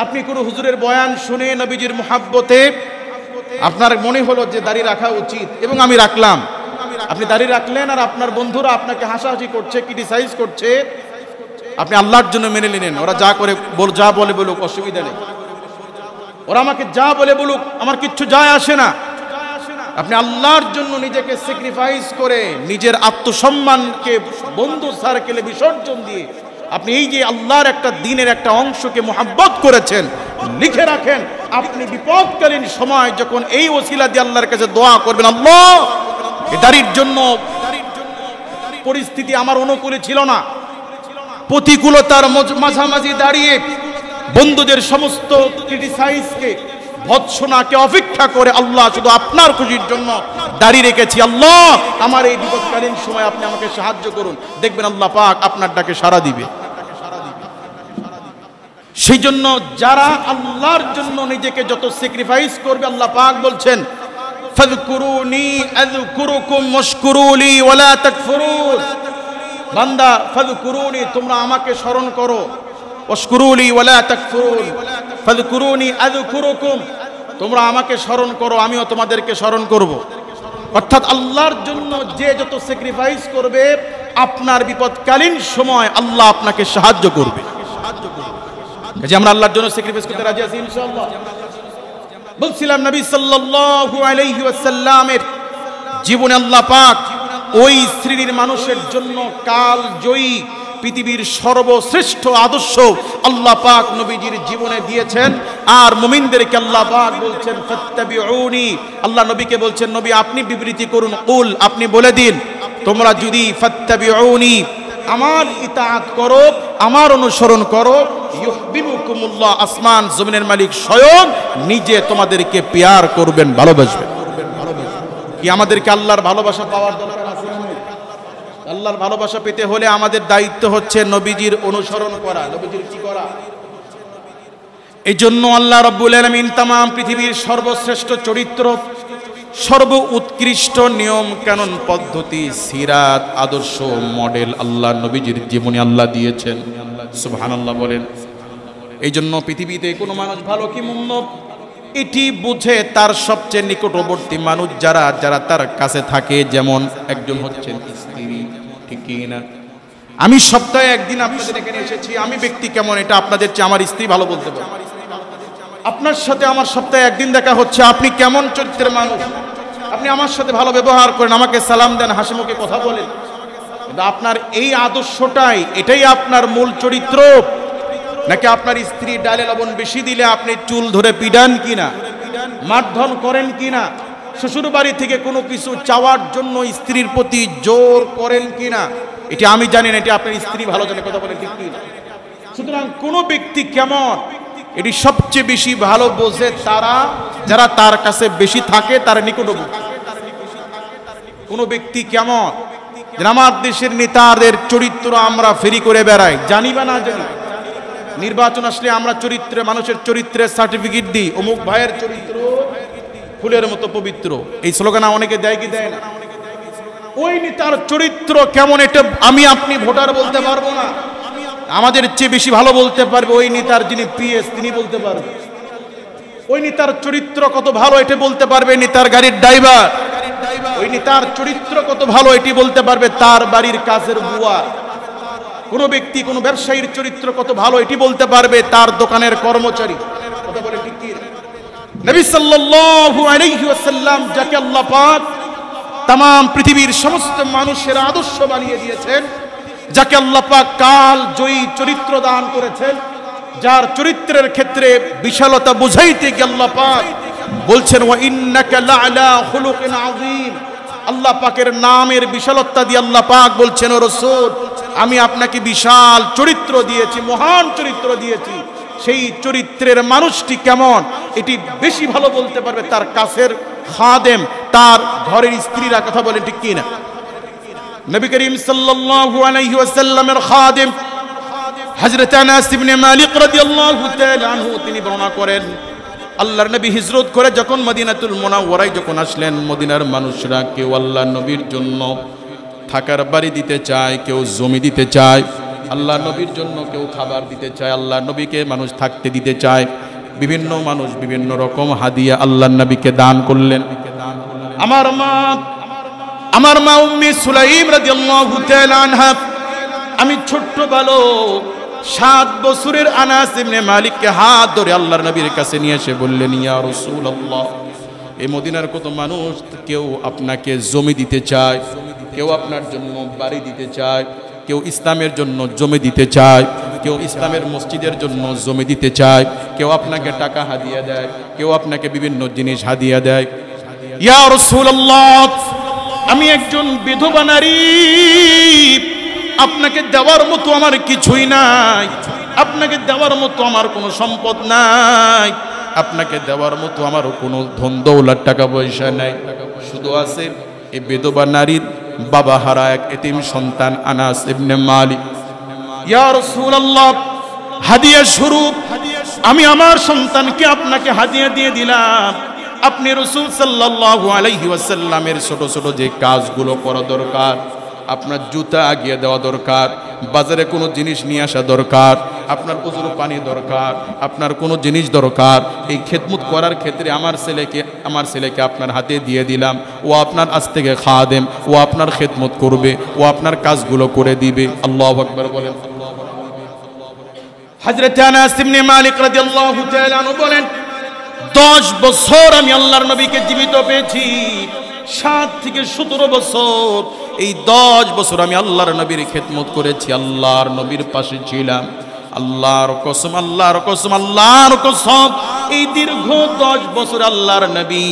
আপনি কোনো হুজুরের বয়ান শুনে নবীজির মুহাব্বতে আপনার মনে হলো যে দাড়ি রাখা উচিত এবং আমি রাখলাম, আপনি দাড়ি রাখলেন আর আপনার বন্ধুরা আপনাকে হাসাহাসি করছে, ক্রিটিসাইজ করছে, আপনি আল্লাহর জন্য মেনে নিলেন। ওরা যা করে যা বলে বলুক, অসুবিধা নেই, ওরা আমাকে যা বলে বলুক, আমার কিচ্ছু যায় আসে না। আপনি আল্লাহর জন্য নিজেকে স্যাক্রিফাইস করে নিজের আত্মসম্মানকে বন্ধু সার্কেলে বিসর্জন দিয়ে আপনি এই যে আল্লাহর একটা দিনের একটা অংশকে মুহাব্বত করেছেন, লিখে রাখেন, আপনি বিপদকালীন সময় যখন এই ওসিলা দিয়ে আল্লাহর কাছে দোয়া করবেন, আল্লাহ এই দাড়ির জন্য পরিস্থিতি আমার অনুকূলে ছিল না, প্রতিকূলতার মাঝামাঝি দাঁড়িয়ে বন্ধুদের সমস্ত ক্রিটিসাইজকে ভৎসনাকে অপেক্ষা করে আল্লাহ শুধু আপনার খুশির জন্য দাঁড়িয়ে রেখেছি, আল্লাহ আমার এই বিপদকালীন সময় আপনি আমাকে সাহায্য করুন, দেখবেন আল্লাহ পাক আপনার ডাকে সাড়া দিবে। সেই জন্য যারা আল্লাহর জন্য নিজেকে যত স্যাক্রিফাইস করবে, আল্লাহ পাক বলছেন ফাযকুরুনি আযকুরুকুম ওয়াশকুরুলি ওয়ালা তাকফুরুন। বান্দা ফাযকুরুনি, তোমরা আমাকে স্মরণ করো, ওয়াশকুরুলি ওয়ালা তাকফুরুন, ফাযকুরুনি আযকুরুকুম, তোমরা আমাকে স্মরণ করো, আমিও তোমাদেরকে স্মরণ করব। অর্থাৎ আল্লাহর জন্য যে যত স্যাক্রিফাইস করবে, আপনার বিপদকালীন সময় আল্লাহ আপনাকে সাহায্য করবে। যে আমরা আল্লাহর জন্য স্যাক্রিফাইস করতে রাজি আছি ইনশাআল্লাহ। বলছিলাম নবী সাল্লাল্লাহু আলাইহি ওয়াসাল্লামের জীবনে আল্লাহ পাক ওই শ্রেণীর মানুষের জন্য কাল জয়ী পৃথিবীর সর্বশ্রেষ্ঠ আদর্শ আল্লাহ পাক নবীজির জীবনে দিয়েছেন। আর মুমিনদেরকে আল্লাহ পাক বলছেন ফাত্তাবিউনি, আল্লাহ নবীকে বলছেন নবী আপনি বিবৃতি করুন, কুল আপনি বলে দিন, তোমরা যদি ফাত্তাবিউনি আমার ইতাআত করো, আমার অনুসরণ করো, ইউহিব্বুকুমুল্লাহ, আসমান জমিনের মালিক স্বয়ং নিজে তোমাদেরকে প্যার করবেন, ভালোবাসবেন। কি আমাদেরকে আল্লাহর ভালোবাসা পাওয়ার দরকার আছে? আল্লাহর ভালোবাসা পেতে হলে আমাদের দায়িত্ব হচ্ছে নবীজির অনুসরণ করা, নবীজির কি করা। এই জন্য আল্লাহ রাব্বুল আলামিন तमाम পৃথিবীর সর্বশ্রেষ্ঠ চরিত্র, সর্ব উৎকৃষ্ট নিয়ম কানুন পদ্ধতি, সিরাত, আদর্শ, মডেল আল্লাহ নবীজির জীবনে আল্লাহ দিয়েছেন। সুবহানাল্লাহ বলেন। এই জন্য পৃথিবীতে কোনো মানুষ ভালো কি মন্দ এটি বুঝে তার সবচেয়ে নিকটবর্তী মানুষ যারা যারা তার কাছে থাকে, যেমন একজন হচ্ছেন স্ত্রী, ঠিক কি না? আমি সপ্তাহে একদিন আপনাদের এখানে এসেছি, আমি ব্যক্তি কেমন এটা আপনাদের চেয়ে আমার স্ত্রী ভালো বলতে পারে। আপনার সাথে আমার সপ্তাহে একদিন দেখা হচ্ছে, আপনি কেমন চরিত্রের মানুষ, আপনি আমার সাথে ভালো ব্যবহার করেন, আমাকে সালাম দেন, হাসি মুখে কথা বলেন, কিন্তু আপনার এই আদর্শটাই এটাই আপনার মূল চরিত্র, নাকি আপনার স্ত্রী ডালে লবণ বেশি দিলে আপনি চুল ধরে পিডান কিনা, মারধর করেন কিনা, শ্বশুর বাড়ি থেকে কোনো কিছু চাওয়ার জন্য স্ত্রীর প্রতি জোর করেন কিনা, এটা আমি জানি না, এটা আপনার স্ত্রী ভালো জানে, কথা বলেন ঠিক কিনা। সুতরাং কোন ব্যক্তি কেমন এটি সবচেয়ে বেশি ভালো বোঝে তারা যারা তার কাছে বেশি থাকে, তার নিকটবর্তী। কোন ব্যক্তি কেমন, আমার দেশের নেতাদের চরিত্র আমরা ফেরি করে বেড়াই, জানি বা না জানি, নির্বাচন আসলে আমরা চরিত্রে, মানুষের চরিত্রের সার্টিফিকেট দিই, অমুক ভাইয়ের চরিত্র ফুলের মতো পবিত্র, এই স্লোগান অনেকে দেয় কি দেয় না? ওই নেতার চরিত্র কেমন এটা আমি আপনি ভোটার বলতে পারবো না, আমাদের চেয়ে বেশি ভালো বলতে পারবে ওই নেতার যিনি পিএস, তিনি বলতে পারবে। ওই নেতার চরিত্র কত ভালো এটা বলতে পারবে নেতার গাড়ির ড্রাইভার, ওই নেতার চরিত্র কত ভালো এটি বলতে পারবে তার বাড়ির কাজের বুয়া। কোন ব্যক্তি, কোন ব্যবসায়ীর চরিত্র কত ভালো এটি বলতে পারবে তার দোকানের কর্মচারী, কথা বলে ঠিক কি? নবী সাল্লাল্লাহু আলাইহি ওয়াসাল্লাম যাকে আল্লাহ পাক तमाम পৃথিবীর সমস্ত মানুষের আদর্শ বানিয়ে দিয়েছেন, যাকে আল্লাহ পাক কাল জয়ী চরিত্র দান করেছেন, যার চরিত্রের ক্ষেত্রে বিশালতা বুঝাইতে গিয়ে আল্লাহ পাক বলছেন ওয়া ইন্নাকা লাআলা খুলুকিন আযীম। আল্লাহ পাকের নামের বিশালতা দিয়ে আল্লাহ পাক বলছেন ও রাসূল আমি আপনাকে বিশাল চরিত্র দিয়েছি, মহান চরিত্র দিয়েছি। সেই চরিত্রের মানুষটি কেমন এটি বেশি ভালো বলতে পারবে তার কাছের খাদেম, তার ঘরের স্ত্রীরা, কথা বলেন ঠিক কি না? নবী করিম সাল্লাল্লাহু আলাইহি ওয়াসাল্লামের খাদেম হযরত আনাস ইবনে মালিক রাদিয়াল্লাহু তাআলা আনহু তিনি বর্ণনা করেন, আল্লাহর নবী হিজরত করে যখন মদিনাতুল মুনাওয়ারায় যখন আসলেন, মদিনার মানুষরা কেউ আল্লাহর নবীর জন্য থাকার বাড়ি দিতে চায়, কেউ জমি দিতে চায়, আল্লাহ নবীর জন্য কেউ খাবার দিতে চায়, আল্লাহ নবীকে মানুষ থাকতে দিতে চায়, বিভিন্ন মানুষ বিভিন্ন রকম হাদিয়া আল্লাহর নবীকে দান করলেন। আমার মা উম্মে সুলাইম রাদিয়াল্লাহু তাআলা আনহা, আমি ছোট্ট বালক 7 বছরের আনাস ইবনে মালিককে হাত ধরে আল্লাহর নবীর কাছে নিয়ে এসে বললেন ইয়া রাসূলুল্লাহ, এই মদিনার কত মানুষ কেউ আপনাকে জমি দিতে চায়, কেউ আপনার জন্য বাড়ি দিতে চায়, কেউ ইসলামের জন্য জমি দিতে চায়, কেউ ইসলামের মসজিদের জন্য জমি দিতে চায়, কেউ আপনাকে টাকা হাদিয়া দেয়, কেউ আপনাকে বিভিন্ন জিনিস হাদিয়া দেয়। ইয়া রাসূলুল্লাহ, আমি একজন বিধবা নারী, আপনাকে দেওয়ার মতো আমার কিছুই নাই, আপনাকে দেওয়ার মতো আমার কোনো সম্পদ নাই, আপনাকে দেওয়ার মতো আমার কোনো ধন দৌলত টাকা পয়সা নাই, শুধু আছে এই বিধবা নারীর বাবা হারা এক এতিম সন্তান আনাস ইবনে মালিক। ইয়া রাসূলুল্লাহ, হাদিয়া স্বরূপ আমি আমার সন্তানকে আপনাকে হাদিয়া দিয়ে দিলাম। আপনি রাসূল সাল্লাল্লাহু আলাইহি ওয়াসাল্লামের ছোট ছোট যে কাজগুলো করা দরকার, আপনার জুতা আগিয়ে দেওয়া দরকার, বাজারে কোনো জিনিস নিয়ে আসা দরকার, আপনার উজুর পানি দরকার, আপনার কোনো জিনিস দরকার, এই খেদমত করার ক্ষেত্রে আমার ছেলেকে আপনার হাতে দিয়ে দিলাম। ও আপনার আজ থেকে খাদেম, ও আপনার খেদমত করবে, ও আপনার কাজগুলো করে দিবে। আল্লাহু আকবার বলেন। হযরত আনাস ইবনে মালিক রাদিয়াল্লাহু তাআলা আনহু বলেন, 10 বছর আমি আল্লাহর নবীকে জীবিত পেয়েছি। 7 থেকে 17 বছর, এই 10 বছর আমি আল্লাহর নবীর খেদমত করেছি, আল্লাহর নবীর পাশে ছিলাম। আল্লাহর কসম, আল্লাহর কসম, আল্লাহর কসম, এই দীর্ঘ 10 বছর আল্লাহর নবী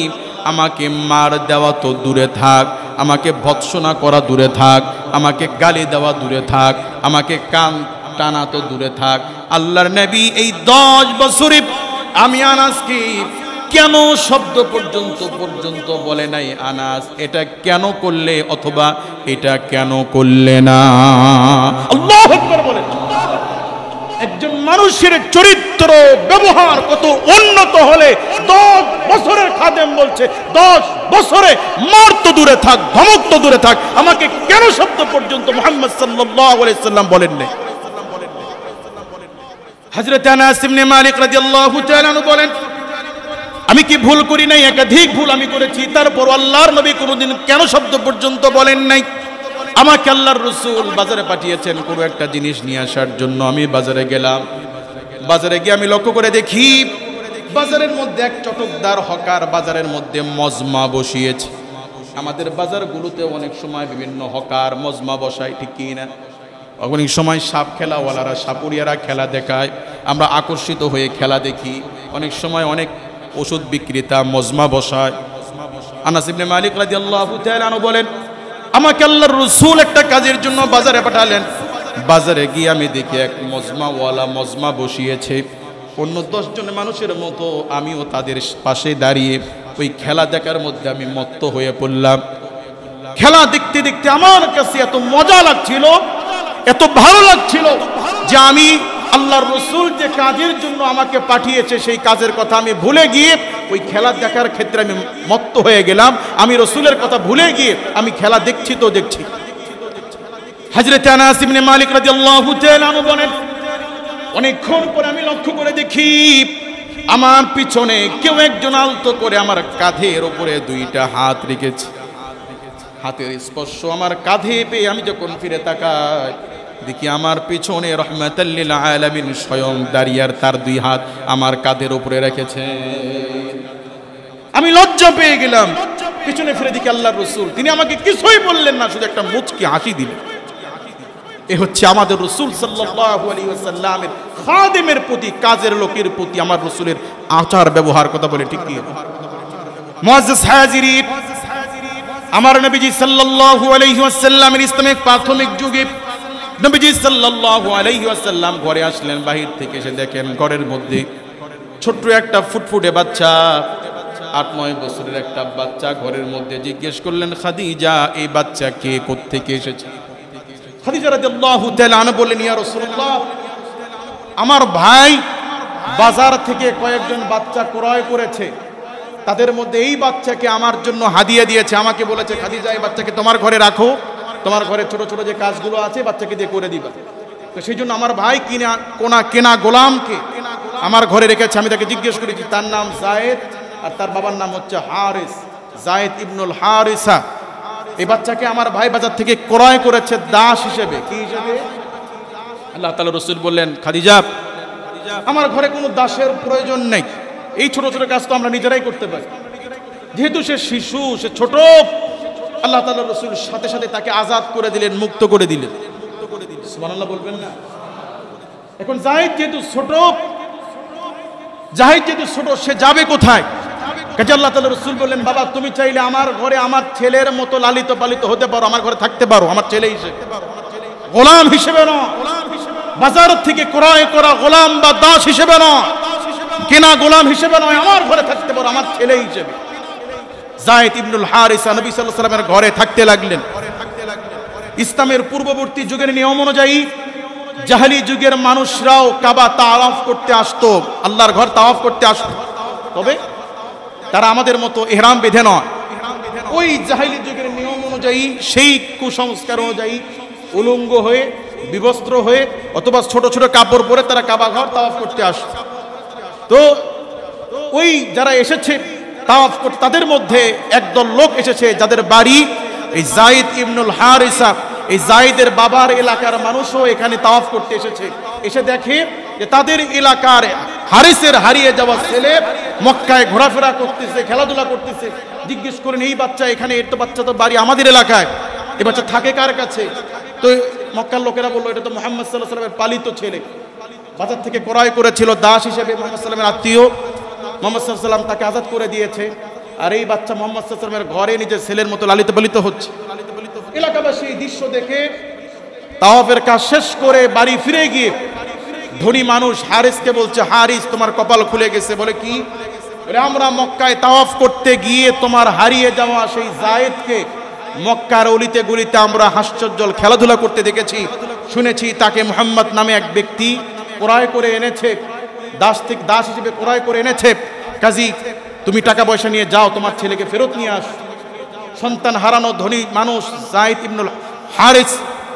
আমাকে মার দেওয়া তো দূরে থাক, আমাকে ভৎসনা করা দূরে থাক, আমাকে গালি দেওয়া দূরে থাক, আমাকে কান টানা তো দূরে থাক, আল্লাহর নবী এই 10 বছরে আমি আনাসকে কেন শব্দ পর্যন্ত বলে নাই, আনাস এটা কেন করলে, অথবা এটা কেন করলে না। আল্লাহু আকবার বলেন। একজন মানুষের চরিত্র ব্যবহার কত উন্নত হলে 10 বছরের খাদেম বলছে 10 বছরে মার তো দূরে থাক, ধমক তো দূরে থাক, আমাকে কেন শব্দ পর্যন্ত মুহাম্মদ সাল্লাল্লাহু আলাইহি সাল্লাম বলেন নাই। হযরত আনাস ইবনে মালিক রাদিয়াল্লাহু তাআলা আনহু বলেন, আমি কি ভুল করি নাই? একাধিক ভুল আমি করেছি, তারপর আল্লাহর নবী কোনোদিন কেন শব্দ পর্যন্ত বলেন নাই। আমাকে আল্লাহর রাসূল বাজারে পাঠিয়েছেন কোনো একটা জিনিস নিয়ে আসার জন্য। আমি বাজারে গেলাম, বাজারে গিয়ে আমি লক্ষ্য করে দেখি বাজারের মধ্যে এক চটকদার হকার বাজারের মধ্যে মজমা বসিয়েছে। আমাদের বাজারগুলোতে অনেক সময় বিভিন্ন হকার মজমা বসায়, ঠিক কি না? অনেক সময় সাপ খেলাওয়ালারা, সাপুরিয়ারা খেলা দেখায়, আমরা আকর্ষিত হয়ে খেলা দেখি। অনেক সময় অনেক ওষুধ বিক্রেতা মজমা বসায়। আনাস ইবনে মালিক রাদিয়াল্লাহু তাআলা আনহু বলেন, আমাকে আল্লাহর রাসূল একটা কাজের জন্য বাজারে পাঠালেন। বাজারে গিয়ে আমি দেখি এক মজমাওয়ালা মজমা বসিয়েছে। অন্য 10 জন মানুষের মতো আমিও তাদের পাশে দাঁড়িয়ে ওই খেলা দেখার মধ্যে আমি মত্ত হয়ে পড়লাম। খেলা দেখতে দেখতে আমার কাছে এত মজা লাগছিল, এত ভালো লাগছিল যে আমি আল্লাহর রাসূল যে কাজের জন্য আমাকে পাঠিয়েছে সেই কাজের কথা আমি ভুলে গিয়ে ওই খেলা দেখার ক্ষেত্রে আমি মত্ত হয়ে গেলাম। আমি রাসূলের কথা ভুলে গিয়ে আমি খেলা দেখছি তো দেখছি। হযরত আনাস ইবনে মালিক রাদিয়াল্লাহু তাআলা আনহু বলেন, অনেকক্ষণ পরে আমি লক্ষ্য করে দেখি আমার পিছনে কেউ একজন আলতো করে আমার কাঁধের উপরে 2টা হাত রেখেছে। হাতের স্পর্শ আমার কাঁধে পেয়ে আমি যখন ফিরে তাকাই দেখি আমার পিছনে রাহমাতাল লিল আলামিন স্বয়ং দাঁড়িয়ে তার 2 হাত আমার কাঁধের উপরে রেখেছে। আমি লজ্জা পেয়ে গেলাম। পিছনে ফিরে দেখি আল্লাহর রাসূল, তিনি আমাকে কিছুই বললেন না, শুধু একটা মুচকি হাসি দিলেন। এ হচ্ছে আমাদের রাসূল সাল্লাল্লাহু আলাইহি ওয়াসাল্লামের খাদেমের প্রতি, কাজের লোকের প্রতি আমার রাসূলের আচার ব্যবহার। কথা বলে ঠিক কি? মুআজ্জাজ হাজিরিন, আমার নবীজি সাল্লাল্লাহু আলাইহি ওয়াসাল্লামের ইসলামের প্রাথমিক যুগে নবীজি সাল্লাল্লাহু আলাইহি ওয়াসাল্লাম ঘরে আসলেন। বাহির থেকে এসে দেখেন ঘরের মধ্যে ছোট্ট একটা ফুটফুটে বাচ্চা, 8-9 বছরের একটা বাচ্চা ঘরের মধ্যে। জিজ্ঞেস করলেন, খাদিজা এই বাচ্চা কে, কোত্থেকে এসেছে? খাদিজা রাদিয়াল্লাহু তাআলা আনহা বললেন, ইয়া রাসূলুল্লাহ, আমার ভাই বাজার থেকে কয়েকজন বাচ্চা ক্রয় করেছে, তাদের মধ্যে এই বাচ্চাকে আমার জন্য হাদিয়া দিয়েছে। আমাকে বলেছে, খাদিজা এই বাচ্চাকে তোমার ঘরে রাখো, তোমার ঘরে ছোট ছোট যে কাজগুলো আছে বাচ্চাকে দিয়ে করে দিবা। তো সেই জন্য আমার ভাই কেনা গোলামকে আমার ঘরে রেখেছে। আমি তাকে জিজ্ঞেস করেছি, তার নাম যায়েদ আর তার বাবার নাম হচ্ছে হারিস, যায়েদ ইবনুল হারিসা। এই বাচ্চাকে আমার ভাই বাজার থেকে ক্রয় করেছে দাস হিসেবে। কি হিসেবে? আল্লাহ তাআলা রাসূল বললেন, খাদিজা আমার ঘরে কোনো দাসের প্রয়োজন নেই, এই ছোট ছোট কাজ তো আমরা নিজেরাই করতে পারি। যেহেতু সে শিশু, সে ছোট, আল্লাহ তাআলা রাসূল সাথে সাথে তাকে আজাদ করে দিলেন, মুক্ত করে দিলেন। সুবহানাল্লাহ বলবেন না? এখন যায়েদ যেহেতু ছোট, সে যাবে কোথায়? কাজে আল্লাহ তাআলা রাসূল বললেন, বাবা তুমি চাইলে আমার ঘরে আমার ছেলের মতো লালিত পালিত হতে পারো, আমার ঘরে থাকতে পারো, আমার ছেলে হিসেবে, গোলাম হিসেবে না, বাজার থেকে ক্রয় করা গোলাম বা দাস হিসেবে না, কেনা গোলাম হিসেবে নয়, আমার ঘরে থাকতে পারো, আমার ছেলে হিসেবে। যায়েদ ইবনুল হারিসা নবী সাল্লাল্লাহু আলাইহি ওয়াসাল্লামের ঘরে থাকতে লাগলেন। ইসলামের পূর্ববর্তী যুগের নিয়ম অনুযায়ী জাহেলি যুগের মানুষরাও কাবা তাওয়াফ করতে আসতো, আল্লাহর ঘর তাওয়াফ করতে আসতো, তবে তারা আমাদের মতো ইহরাম বেঁধে নয়। ওই জাহেলি যুগের নিয়ম অনুযায়ী, সেই কুসংস্কার অনুযায়ী উলঙ্গ হয়ে, বিবস্ত্র হয়ে অথবা ছোট ছোট কাপড় পরে তারা কাবা ঘর তাওয়াফ করতে আসতো। তো ওই যারা এসেছে তাওয়াফ করতে, তাদের মধ্যে একদল লোক এসেছে যাদের বাড়ি এই যায়েদ ইবনুল হারিসা, এই যায়েদের বাবার এলাকার মানুষও এখানে তাওয়াফ করতে এসেছে। এসে দেখে যে তাদের এলাকার হারিসের হারিয়ে যাওয়া ছেলে মক্কায় ঘোরাফেরা করতেছে, খেলাধুলা করতেছে। জিজ্ঞেস করেন, এই বাচ্চা এখানে, এর তো বাচ্চা তো বাড়ি আমাদের এলাকায়, এই বাচ্চা থাকে কার কাছে? তো মক্কার লোকেরা বললো, এটা তো মুহাম্মদ সাল্লাল্লাহু আলাইহি ওয়াসাল্লামের পালিত ছেলে, বাজার থেকে ক্রয় করেছিল দাস হিসেবে, মুহাম্মদ সাল্লাল্লাহু আলাইহি ওয়াসাল্লামের আত্মীয়, মুহাম্মদ সাল্লাল্লাহু আলাইহি ওয়াসাল্লাম তাকে আজাদ করে দিয়েছে। আর এই বাচ্চা মুহাম্মদ সাল্লাল্লাহু আলাইহি ওয়াসাল্লামের ঘরে নিজের ছেলের মতো লালিত পালিত হচ্ছে। এলাকাবাসী এই দৃশ্য দেখে তাওয়াফের কাজ শেষ করে বাড়ি ফিরে গিয়ে ধনী মানুষ হারিসকে বলছে, হারিস তোমার কপাল খুলে গেছে। বলে কি? বলে আমরা মক্কায় তাওয়াফ করতে গিয়ে তোমার হারিয়ে যাওয়া সেই যায়েদকে মক্কার অলিতে গলিতে আমরা হাস্যজ্জ্বল খেলাধুলা করতে দেখেছি, শুনেছি তাকে মুহাম্মদ নামে এক ব্যক্তি ক্রয় করে এনেছে, দাস হিসেবে ক্রয় করে এনেছে। কাজী তুমি টাকা পয়সা নিয়ে যাও, তোমার ছেলেকে ফেরত নিয়ে আস। সন্তান হারানো ধনী মানুষ যায়েদ ইবনুল হারিস,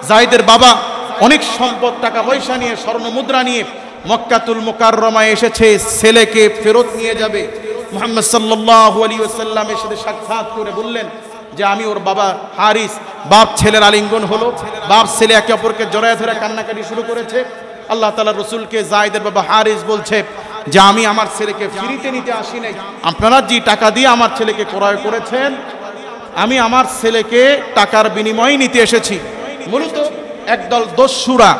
যায়েদের বাবা, অনেক সম্পদ, টাকা পয়সা নিয়ে, স্বর্ণ মুদ্রা নিয়ে মক্কাতুল মুকাররমায় এসেছে, ছেলেকে ফেরত নিয়ে যাবে। মুহাম্মদ সাল্লাল্লাহু আলাইহি ওয়াসাল্লামের সাথে সাক্ষাৎ করে বললেন যে আমি ওর বাবা হারিস। বাপ ছেলের আলিঙ্গন হলো, বাপ ছেলে একে অপরকে জড়ায় ধরে কান্নাকাটি শুরু করেছে। আল্লাহ তাআলা রাসূলকে যায়েদের বাবা হারিস বলছে যে আমি আমার ছেলেকে ফিরিতে নিতে আসি নাই, আপনারা যে টাকা দিয়ে আমার ছেলেকে ক্রয় করেছেন, আমি আমার ছেলেকে টাকার বিনিময়ে নিতে এসেছি। মূলত একদল দস্যুরা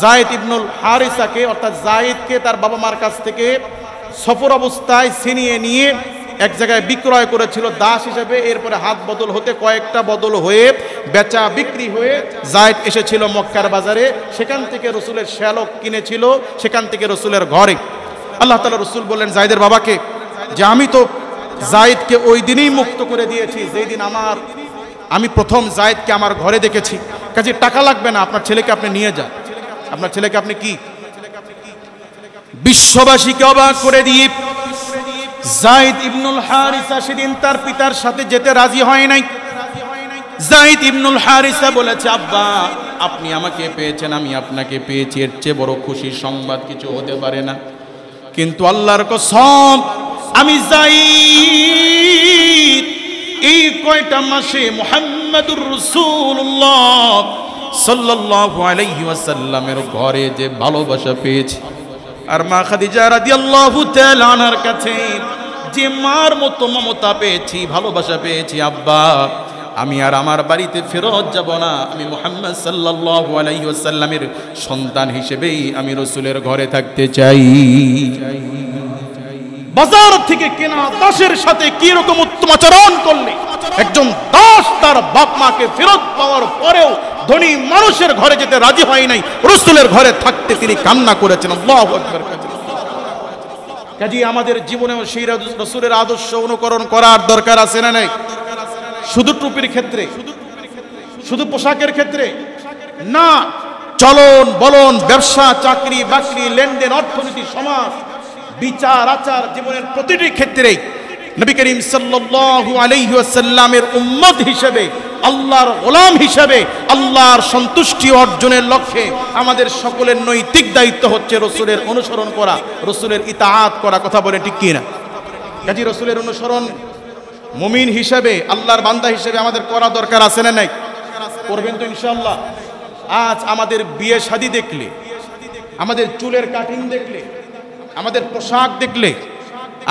যায়েদ ইবনুল হারিসাকে, অর্থাৎ যায়েদকে তার বাবা মার কাছ থেকে সফর অবস্থায় ছিনিয়ে নিয়ে এক জায়গায় বিক্রয় করেছিল দাস হিসেবে। এরপরে হাত বদল হতে, কয়েকটা বদল হয়ে, বেচা বিক্রি হয়ে যায়েদ এসেছিল মক্কার বাজারে। সেখান থেকে রসুলের শ্যালক কিনেছিল, সেখান থেকে রসুলের ঘরে। আল্লাহ তাআলা রসুল বললেন যায়েদের বাবাকে যে আমি তো যায়েদকে ওই দিনই মুক্ত করে দিয়েছি যেই দিন আমি প্রথম যায়েদকে আমার ঘরে দেখেছি। কাজে টাকা লাগবে না, আপনার ছেলেকে আপনি নিয়ে যান। আপনার ছেলেকে আপনি কি? বিশ্ববাসীকে অবাক করে দিয়ে যায়েদ ইবনুল হারিসা সেদিন তার পিতার সাথে যেতে রাজি হয় নাই। যায়েদ ইবনুল হারিসা বলেছে, আব্বা আপনি আমাকে পেয়েছেন, আমি আপনাকে পেয়েছি, এর চেয়ে বড় খুশির সংবাদ কিছু হতে পারে না। কিন্তু আল্লাহর কসম, আমি যায়েদ এই কয়টা মাসে মুহাম্মাদুর রাসূলুল্লাহ সাল্লাল্লাহু আলাইহি ওয়াসাল্লামের ঘরে যে ভালোবাসা পেয়েছি, আর মা খাদিজা রাদিয়াল্লাহু তাআলা আনহার কাছে যে মার মতো মমতা পেয়েছি, ভালোবাসা পেয়েছি, আব্বা আমি আর আমার বাড়িতে ফেরত যাব না। আমি মুহাম্মদ সাল্লাল্লাহু আলাইহি ওয়াসাল্লামের সন্তান হিসেবেই আমি রাসূলের ঘরে থাকতে চাই। বাজার থেকে কেনা দাসের সাথে কি রকম উত্তম আচরণ করলে একজন দাস তার বাপ মাকে ফেরত পাওয়ার পরেও ধনী মানুষের ঘরে যেতে রাজি হয় নাই, রাসূলের ঘরে থাকতে তিনি কান্না করেছেন। আল্লাহু আকবার। কাজী আমাদের জীবনেও সেই রাসূলের আদর্শ অনুকরণ করার দরকার আছে না নাই? শুধু টুপির ক্ষেত্রে, শুধু পোশাকের ক্ষেত্রে না, চলন বলন, ব্যবসা, চাকরি বাকরি, লেনদেন, অর্থনীতি, সমাজ, বিচার আচার, জীবনের প্রতিটি ক্ষেত্রেই নবী করিম সাল্লাল্লাহু আলাইহি ওয়াসাল্লামের উম্মত হিসেবে, আল্লাহর গোলাম হিসেবে, আল্লাহর সন্তুষ্টি অর্জনের লক্ষ্যে আমাদের সকলের নৈতিক দায়িত্ব হচ্ছে রাসূলের অনুসরণ করা, রাসূলের ইতাআত করা। কথা বলে ঠিক কি না? কাজী রাসূলের অনুসরণ মুমিন হিসেবে, আল্লাহর বান্দা হিসেবে আমাদের করা দরকার আছে না নাই? করবেন তো ইনশাআল্লাহ। আজ আমাদের বিয়ে শাদী দেখলে, আমাদের চুলের কাটিং দেখলে, আমাদের পোশাক দেখলে,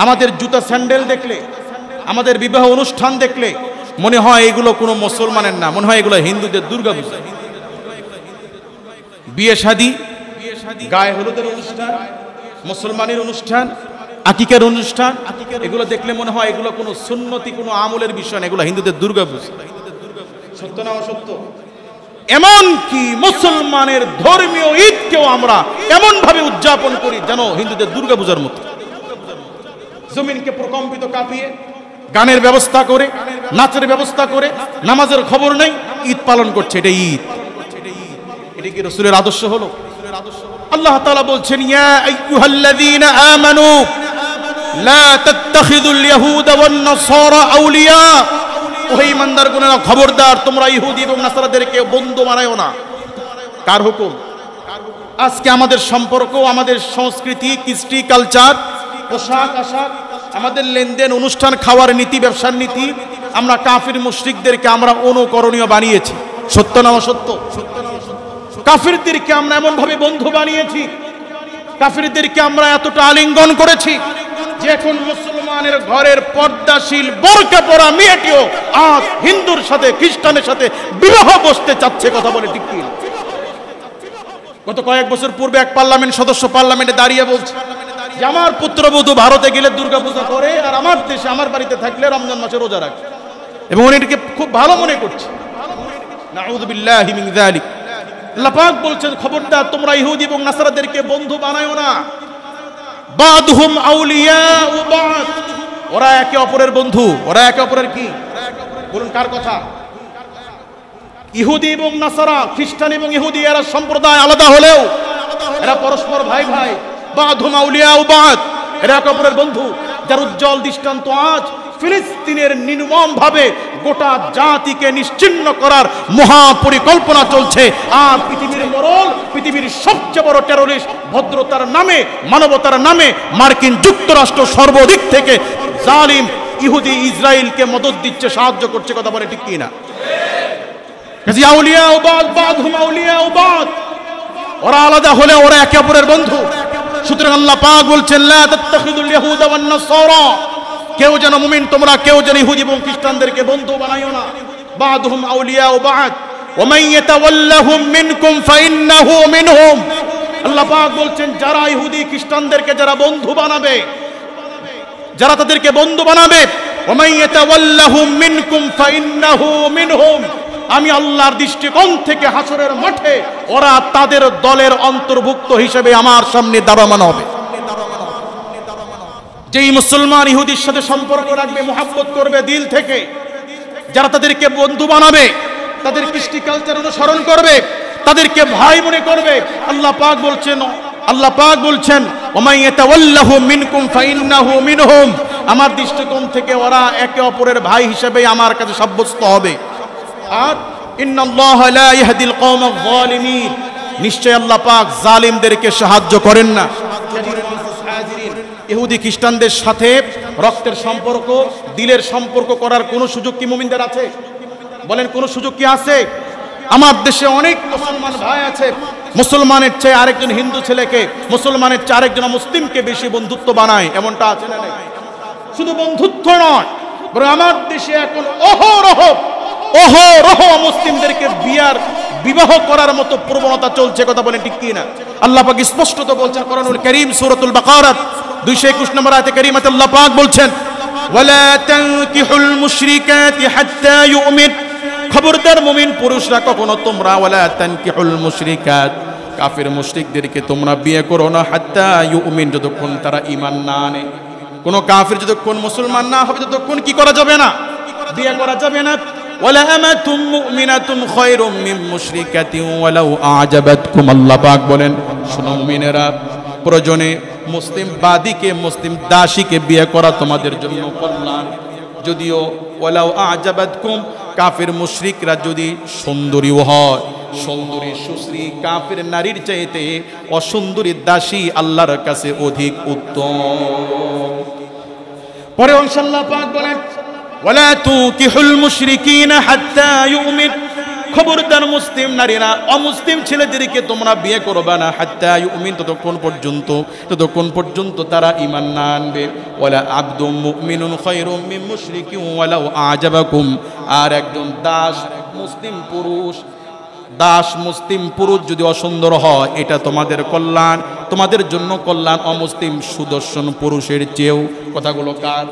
আমাদের জুতা স্যান্ডেল দেখলে, আমাদের বিবাহ অনুষ্ঠান দেখলে মনে হয় এগুলো কোনো মুসলমানের না, মনে হয় এগুলো হিন্দুদের দুর্গাপূজা। বিয়ে শাদী, গায়ে হলুদের অনুষ্ঠান, মুসলমানের অনুষ্ঠান, আকিকার অনুষ্ঠান, এগুলো দেখলে মনে হয় এগুলো কোনো সুন্নতি, কোনো আমলের বিষয় না, এগুলো হিন্দুদের দুর্গাপূজা। সত্য না অসত্য? এমন কি মুসলমানের ধর্মীয় ঈদকেও আমরা এমন ভাবে উদযাপন করি যেন হিন্দুদের দুর্গাপূজার মতো। জমিনকে প্রকম্পিত কাঁপিয়ে গানের ব্যবস্থা করে, নাচের ব্যবস্থা করে, নামাজের খবর নেই, ঈদ পালন করছে। এটা ঈদ? এটা কি রাসূলের আদর্শ হলো? আল্লাহ তাআলা বলছেন ইয়া আইয়ুহাল্লাযীনা আমানু লা তাত্তাখিযুল ইয়াহুদা ওয়ান নাসারা আউলিয়া। ও ঈমানদারগণেরা খবরদার, তোমরা ইহুদি এবং নাসারাদেরকে বন্ধু বানায়ো না। কার হুকুম? আজকে আমাদের সম্পর্ক, আমাদের সংস্কৃতি, কৃষ্টি, কালচার, পোশাক আশাক, আমাদের লেনদেন, অনুষ্ঠান, খাওয়ার নীতি, ব্যবসার নীতি, আমরা কাফির মুশরিকদেরকে আমরা অনুকরণীয় বানিয়েছি। সত্য না অসত্য? কাফিরদেরকে আমরা এমন ভাবে বন্ধু বানিয়েছি, কাফিরদেরকে আমরা এতটা আলিঙ্গন করেছি যে এখন মুসলমানের ঘরের পর্দাশীল বোরকা পরা মেয়েটিও আজ হিন্দুর সাথে, খ্রিস্টানের সাথে বিবাহ বসতে চাচ্ছে। কথা বলে ঠিক কি? গত কয়েক বছর পূর্বে এক পার্লামেন্ট সদস্য পার্লামেন্টে দাঁড়িয়ে বলছে যে আমার পুত্রবধূ ভারতে গেলে দুর্গাপূজা করে আর আমার দেশে, আমার বাড়িতে থাকলে রমজান মাসে রোজা রাখে, এবং উনি এটাকে খুব ভালো মনে করছে। নাউযু বিল্লাহি মিন যালিক। আল্লাহ পাক বলছেন খবরদার, তোমরা ইহুদি এবং নাসারাদেরকে বন্ধু বানায়ো না। বাদহুম আউলিয়াউ বাদ, ওরা একে অপরের বন্ধু। ওরা একে অপরের কি? বলুন কার কথা? ইহুদি এবং নাসারা, খ্রিস্টান এবং ইহুদি এরা সম্প্রদায় আলাদা হলেও এরা পরস্পর ভাই ভাই। বাদহুম আউলিয়াউ বাদ, এরা একে অপরের বন্ধু। যার উজ্জ্বল দৃষ্টান্ত আজ ফিলিস্তিনের নির্মম ভাবে গোটা জাতিকে নিশ্চিহ্ন করার মহা পরিকল্পনা চলছে। আর পৃথিবীর মরল, পৃথিবীর সবচেয়ে বড় টেররিস্ট, ভদ্রতার নামে, মানবতার নামে মার্কিন যুক্তরাষ্ট্র সর্বদিক থেকে জালিম ইহুদি ইসরায়েলকে মদদ দিচ্ছে, সাহায্য করছে। কথা বলে ঠিক কি না? আউলিয়া ও বাদ, বাদহুম আউলিয়া ও বাদ, ওরা আলাদা হলে ওরা একে অপরের বন্ধু। সুতরাং আল্লাহ পাক বলছেন লা তাত্তাখিযুল ইয়াহুদা ওয়ান নাসারা, কেউ যেন মুমিন তোমরা কেউ যেন ইহুদি এবং খ্রিস্টানদেরকে বন্ধু বানাইও না। বাদহুম আউলিয়া ও বাদ ওয়া মান ইয়াতাওয়াল্লাহুম মিনকুম ফাইন্নাহু মিনহুম। আল্লাহ পাক বলছেন যারা ইহুদি খ্রিস্টানদেরকে যারা বন্ধু বানাবে, যারা তাদেরকে বন্ধু বানাবে, ওয়া মান ইয়াতাওয়াল্লাহুম মিনকুম ফাইন্নাহু মিনহুম, আমি আল্লাহর দৃষ্টিকোণ থেকে হাসরের মাঠে ওরা তাদের দলের অন্তর্ভুক্ত হিসেবে আমার সামনে দাঁড়ানো হবে। যেই মুসলমান ইহুদির সাথে সম্পর্ক রাখবে, মুহাব্বত করবে দিল থেকে, যারা তাদেরকে বন্ধু বানাবে, তাদের কৃষ্টি কালচার অনুসরণ করবে, তাদেরকে ভাই মনে করবে, আল্লাহ পাক বলছেন ওমাই ইয়াতাওয়াল্লাহু মিনকুম ফাইন্নাহু মিনহুম, আমার দৃষ্টিকোণ থেকে ওরা একে অপরের ভাই হিসেবে আমার কাছে সাব্যস্ত হবে। আর ইন্নাল্লাহা লা ইয়াহদিল কওমায যালিমিন, নিশ্চয় আল্লাহ পাক জালিমদেরকে সাহায্য করেন না। ইহুদি খ্রিস্টানদের সাথে রক্তের সম্পর্ক, দিলের সম্পর্ক করার কোন সুযোগ কি মুমিনদের আছে? বলেন কোন সুযোগ কি আছে? আমার দেশে অনেক মুসলমান ভাই আছে, মুসলমানের চেয়ে আরেকজন হিন্দু ছেলেকে, মুসলমানের চেয়ে আরেকজন মুসলিমকে বেশি বন্ধুত্ব বানায়, এমনটা আছে না? শুধু বন্ধুত্ব নয়, বরং আমার দেশে এখন অহরহ মুসলিমদেরকে বিবাহ করার মতো প্রবণতা চলছে। কথা বলেন ঠিক কি না? আল্লাহ পাক স্পষ্টত বলছেন কোরআনুল কারীম সূরাতুল বাকারা 221 নম্বর আয়াতে কারীমাতে আল্লাহ পাক বলছেন ওয়ালা তানকিহুল মুশরিকাতি হাত্তা ইউমিন, খবরদার মুমিন পুরুষরা কখনো তোমরা ওয়ালা তানকিহুল মুশরিকাত, কাফির মুশরিকদেরকে তোমরা বিয়ে করো না, হাত্তা ইউমিন, যতক্ষণ তারা ঈমান না আনে। কোন কাফির যতক্ষণ মুসলমান না হবে ততক্ষণ কি করা যাবে না? বিয়ে করা যাবে না। ওয়ালা আমাতুম মুমিনাতুন খায়রুম মিন মুশরিকাতিন ওয়ালাউ আ'জাবাতকুম, আল্লাহ পাক বলেন শোনো মুমিনেরা, প্রয়োজনে মুসলিম বাদীকে, মুসলিম দাসীকে বিয়ে করা তোমাদের জন্য কল্যাণ, যদিও ওয়ালাউ আ'জাবাতকুম, কাফির মুশরিকরা যদি সুন্দরীও হয়, সুন্দরী সুশ্রী কাফির নারীর চাইতে অসুন্দরী দাসী আল্লাহর কাছে অধিক উত্তম। পরে ইনশাআল্লাহ পাক বলেন ওয়ালা তুকিহুল মুশরিকিনা হাত্তা ইউমিন, খবরদার মুসলিম নারীরা অমুসলিম ছেলেদেরকে তোমরা বিয়ে করবে না, হাত্তা ইউমিন, ততক্ষণ পর্যন্ত তারা ঈমান না আনবে। ওয়ালা আবদুম মুমিনুন খায়রুম মিন মুশরিকিন ওয়ালাউ আ'জাবাকুম, আর একজন দাস মুসলিম পুরুষ যদি অসুন্দর হয়, এটা তোমাদের কল্যাণ, তোমাদের জন্য কল্যাণ অমুসলিম সুদর্শন পুরুষের চেয়েও। কথাগুলো কার?